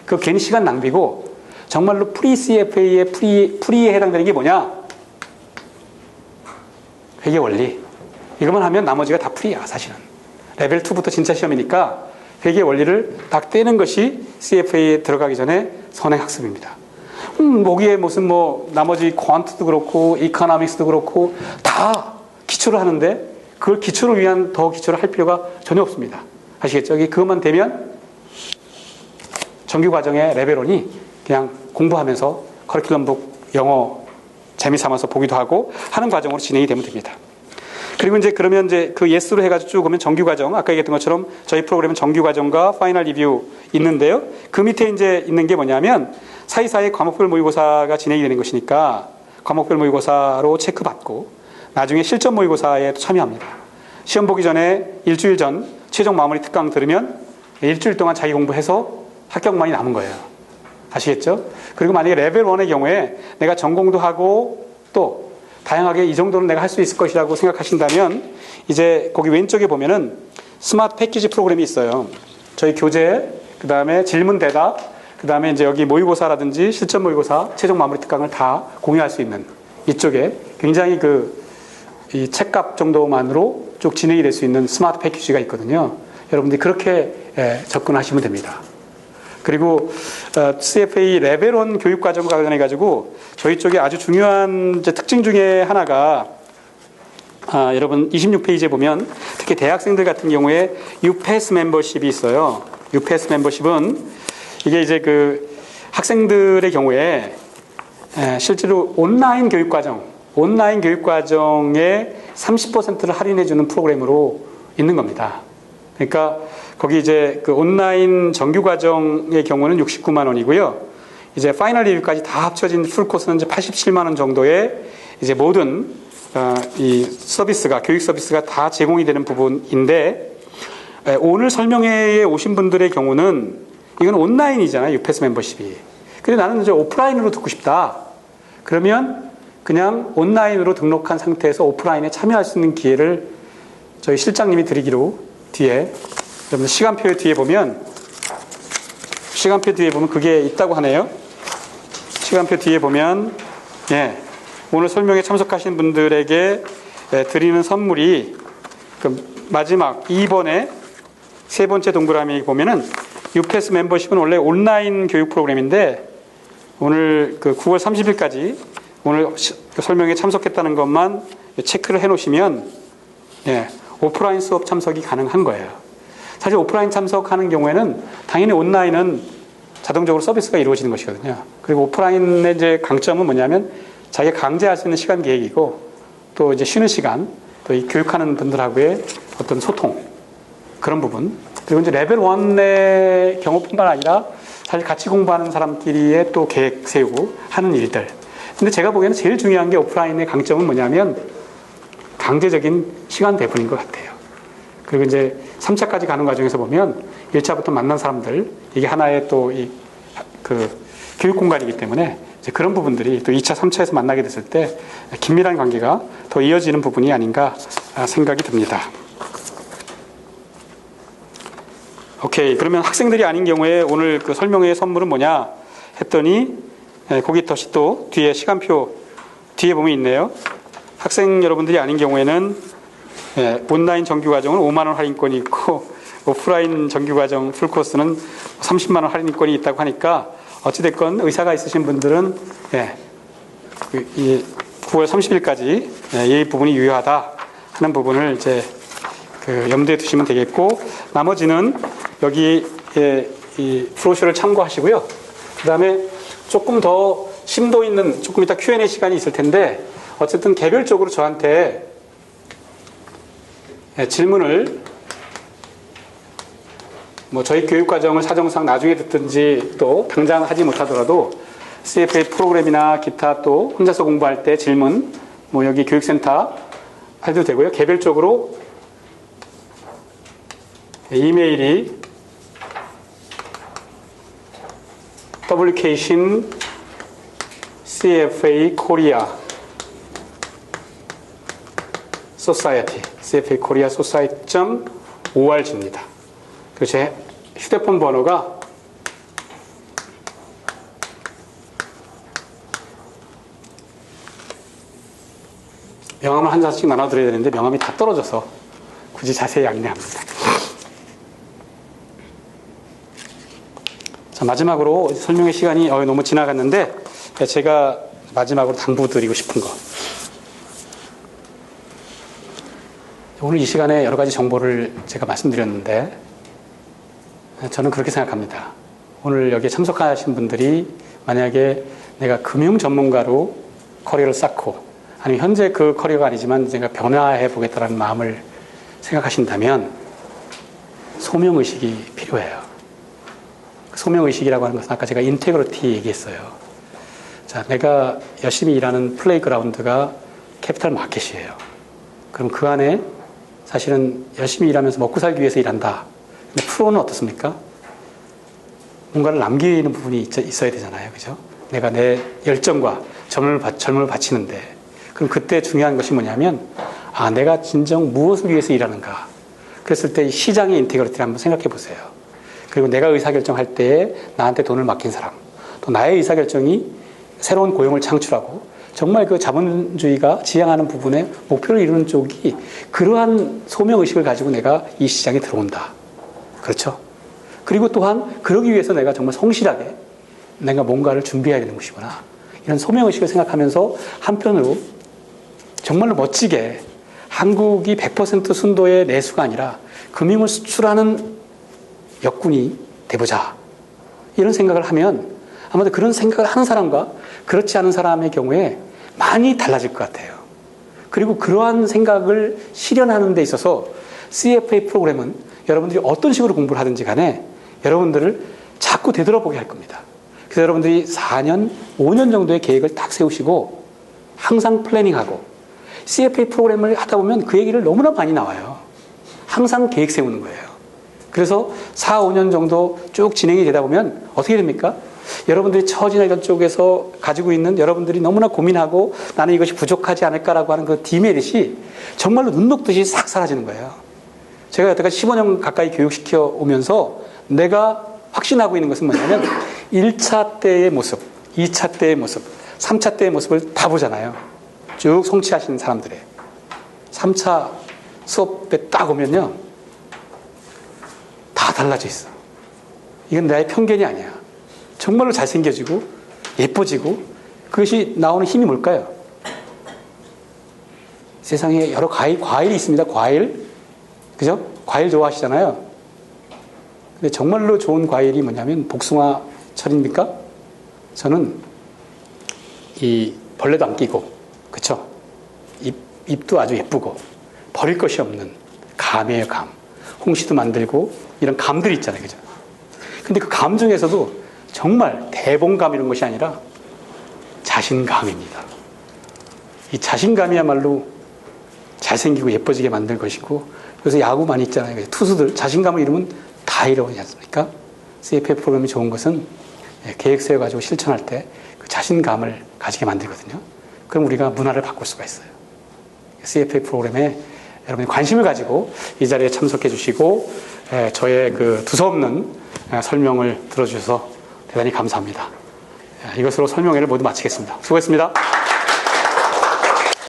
그거 괜히 시간 낭비고 정말로 프리 CFA의 프리에 해당되는 게 뭐냐? 회계 원리. 이것만 하면 나머지가 다 프리야, 사실은. 레벨 2부터 진짜 시험이니까 회계 원리를 딱 떼는 것이 CFA에 들어가기 전에 선행학습입니다. 거기에 무슨 나머지 퀀트도 그렇고 이코노믹스도 그렇고 다 기초를 하는데 그걸 기초를 위한 더 기초를 할 필요가 전혀 없습니다. 아시겠죠? 여기 그것만 되면 정규 과정의 레벨 1이 그냥 공부하면서 커리큘럼북 영어 재미삼아서 보기도 하고 하는 과정으로 진행이 되면 됩니다. 그리고 이제 그러면 이제 그 예스로 해가지고 쭉 오면 정규 과정, 아까 얘기했던 것처럼 저희 프로그램은 정규 과정과 파이널 리뷰 있는데요. 그 밑에 이제 있는 게 뭐냐면 사이사이 과목별 모의고사가 진행이 되는 것이니까 과목별 모의고사로 체크받고 나중에 실전 모의고사에 참여합니다. 시험 보기 전에 일주일 전 최종 마무리 특강 들으면 일주일 동안 자기 공부해서 합격만이 남은 거예요. 아시겠죠? 그리고 만약에 레벨 1의 경우에 내가 전공도 하고 또 다양하게 이 정도는 내가 할 수 있을 것이라고 생각하신다면 이제 거기 왼쪽에 보면은 스마트 패키지 프로그램이 있어요. 저희 교재, 그 다음에 질문 대답, 그 다음에 이제 여기 모의고사라든지 실전 모의고사, 최종 마무리 특강을 다 공유할 수 있는 이쪽에 굉장히 이 책값 정도만으로 쭉 진행이 될 수 있는 스마트 패키지가 있거든요. 여러분들이 그렇게 접근하시면 됩니다. 그리고 CFA 레벨 1 교육과정과 관련해가지고 저희 쪽에 아주 중요한 특징 중에 하나가 여러분 26페이지에 보면 특히 대학생들 같은 경우에 UPass 멤버십이 있어요. UPass 멤버십은 이게 이제 학생들의 경우에 실제로 온라인 교육과정의 30%를 할인해주는 프로그램으로 있는 겁니다. 그러니까 거기 이제 온라인 정규 과정의 경우는 69만 원이고요. 이제 파이널 리뷰까지 다 합쳐진 풀 코스는 이제 87만 원 정도의 이제 모든 이 서비스가 교육 서비스가 다 제공이 되는 부분인데 오늘 설명회에 오신 분들의 경우는 이건 온라인이잖아요. UPass 멤버십이. 근데 나는 이제 오프라인으로 듣고 싶다. 그러면 그냥 온라인으로 등록한 상태에서 오프라인에 참여할 수 있는 기회를 저희 실장님이 드리기로 뒤에, 여러분 시간표 뒤에 보면 그게 있다고 하네요. 시간표 뒤에 보면, 예, 오늘 설명에 참석하신 분들에게 드리는 선물이 그 마지막 2번에 세 번째 동그라미 보면은 UPS 멤버십은 원래 온라인 교육 프로그램인데 오늘 그 9월 30일까지 오늘 설명에 참석했다는 것만 체크를 해 놓으시면, 예, 오프라인 수업 참석이 가능한 거예요. 사실 오프라인 참석하는 경우에는 당연히 온라인은 자동적으로 서비스가 이루어지는 것이거든요. 그리고 오프라인의 이제 강점은 뭐냐면 자기가 강제할 수 있는 시간 계획이고 또 이제 쉬는 시간, 또 이 교육하는 분들하고의 어떤 소통, 그런 부분. 그리고 이제 레벨 1의 경우뿐만 아니라 사실 같이 공부하는 사람끼리의 또 계획 세우고 하는 일들. 근데 제가 보기에는 제일 중요한 게 오프라인의 강점은 뭐냐면 강제적인 시간 배분인 것 같아요. 그리고 이제 3차까지 가는 과정에서 보면 1차부터 만난 사람들, 이게 하나의 또 그 교육 공간이기 때문에 이제 그런 부분들이 또 2차, 3차에서 만나게 됐을 때 긴밀한 관계가 더 이어지는 부분이 아닌가 생각이 듭니다. 오케이. 그러면 학생들이 아닌 경우에 오늘 그 설명회의 선물은 뭐냐 했더니, 거기 다시 또 뒤에 시간표 뒤에 보면 있네요. 학생 여러분들이 아닌 경우에는 온라인 정규과정은 5만 원 할인권이 있고 오프라인 정규과정 풀코스는 30만 원 할인권이 있다고 하니까 어찌됐건 의사가 있으신 분들은 이 9월 30일까지 이 부분이 유효하다 하는 부분을 이제 그 염두에 두시면 되겠고, 나머지는 여기 이 브로셔를 참고하시고요. 그 다음에 조금 더 심도 있는, 조금 이따 Q&A 시간이 있을 텐데 어쨌든 개별적으로 저한테 질문을, 뭐 저희 교육과정을 사정상 나중에 듣든지 또 당장 하지 못하더라도 CFA 프로그램이나 기타 또 혼자서 공부할 때 질문, 뭐 여기 교육센터 해도 되고요. 개별적으로 이메일이 publication CFA Korea Society, CFA Korea Society.org입니다. 그리고 제 휴대폰 번호가 명함을 한 장씩 나눠드려야 되는데 명함이 다 떨어져서 굳이 자세히 안내합니다. 자, 마지막으로 설명의 시간이 너무 지나갔는데 제가 마지막으로 당부드리고 싶은 거. 오늘 이 시간에 여러 가지 정보를 제가 말씀드렸는데 저는 그렇게 생각합니다. 오늘 여기에 참석하신 분들이 만약에 내가 금융 전문가로 커리어를 쌓고 아니면 현재 그 커리어가 아니지만 제가 변화해 보겠다는 마음을 생각하신다면 소명의식이 필요해요. 소명의식이라고 하는 것은 아까 제가 인테그리티 얘기했어요. 자, 내가 열심히 일하는 플레이그라운드가 캐피탈 마켓이에요. 그럼 그 안에 사실은 열심히 일하면서 먹고 살기 위해서 일한다. 근데 프로는 어떻습니까? 뭔가를 남기는 부분이 있어야 되잖아요. 그죠? 내가 내 열정과 젊음을 바치는데. 그럼 그때 중요한 것이 뭐냐면, 내가 진정 무엇을 위해서 일하는가. 그랬을 때 시장의 인테그리티를 한번 생각해 보세요. 그리고 내가 의사결정할 때에 나한테 돈을 맡긴 사람, 또 나의 의사결정이 새로운 고용을 창출하고 정말 그 자본주의가 지향하는 부분에 목표를 이루는 쪽이 그러한 소명의식을 가지고 내가 이 시장에 들어온다. 그렇죠? 그리고 또한 그러기 위해서 내가 정말 성실하게 내가 뭔가를 준비해야 되는 것이구나. 이런 소명의식을 생각하면서 한편으로 정말로 멋지게 한국이 100% 순도의 내수가 아니라 금융을 수출하는 역군이 돼보자. 이런 생각을 하면 아마도 그런 생각을 하는 사람과 그렇지 않은 사람의 경우에 많이 달라질 것 같아요. 그리고 그러한 생각을 실현하는 데 있어서 CFA 프로그램은 여러분들이 어떤 식으로 공부를 하든지 간에 여러분들을 자꾸 되돌아보게 할 겁니다. 그래서 여러분들이 4년, 5년 정도의 계획을 딱 세우시고 항상 플래닝하고 CFA 프로그램을 하다 보면 그 얘기를 너무나 많이 나와요. 항상 계획 세우는 거예요. 그래서 4, 5년 정도 쭉 진행이 되다 보면 어떻게 됩니까? 여러분들이 처지나 이런 쪽에서 가지고 있는 여러분들이 너무나 고민하고 나는 이것이 부족하지 않을까라고 하는 그 디메릿이 정말로 눈 녹듯이 싹 사라지는 거예요. 제가 여태까지 15년 가까이 교육시켜 오면서 내가 확신하고 있는 것은 뭐냐면 1차 때의 모습, 2차 때의 모습, 3차 때의 모습을 다 보잖아요. 쭉 성취하시는 사람들의 3차 수업에 딱 오면요 다 달라져 있어. 이건 나의 편견이 아니야. 정말로 잘생겨지고 예뻐지고 그것이 나오는 힘이 뭘까요? 세상에 여러 과일이 있습니다. 과일. 그죠? 과일 좋아하시잖아요. 근데 정말로 좋은 과일이 뭐냐면 복숭아철입니까? 저는 이 벌레도 안 끼고, 그쵸? 잎도 아주 예쁘고, 버릴 것이 없는 감이에요, 감. 홍시도 만들고, 이런 감들이 있잖아요, 그죠? 근데 그 감 중에서도 정말 대봉감 이런 것이 아니라 자신감입니다. 이 자신감이야말로 잘생기고 예뻐지게 만들 것이고, 그래서 야구 많이 있잖아요. 투수들 자신감을 잃으면 다 잃어버리지 않습니까? CFA 프로그램이 좋은 것은 계획 세워가지고 실천할 때 그 자신감을 가지게 만들거든요. 그럼 우리가 문화를 바꿀 수가 있어요. CFA 프로그램에 여러분이 관심을 가지고 이 자리에 참석해 주시고 저의 그 두서없는 설명을 들어주셔서 대단히 감사합니다. 이것으로 설명회를 모두 마치겠습니다. 수고했습니다.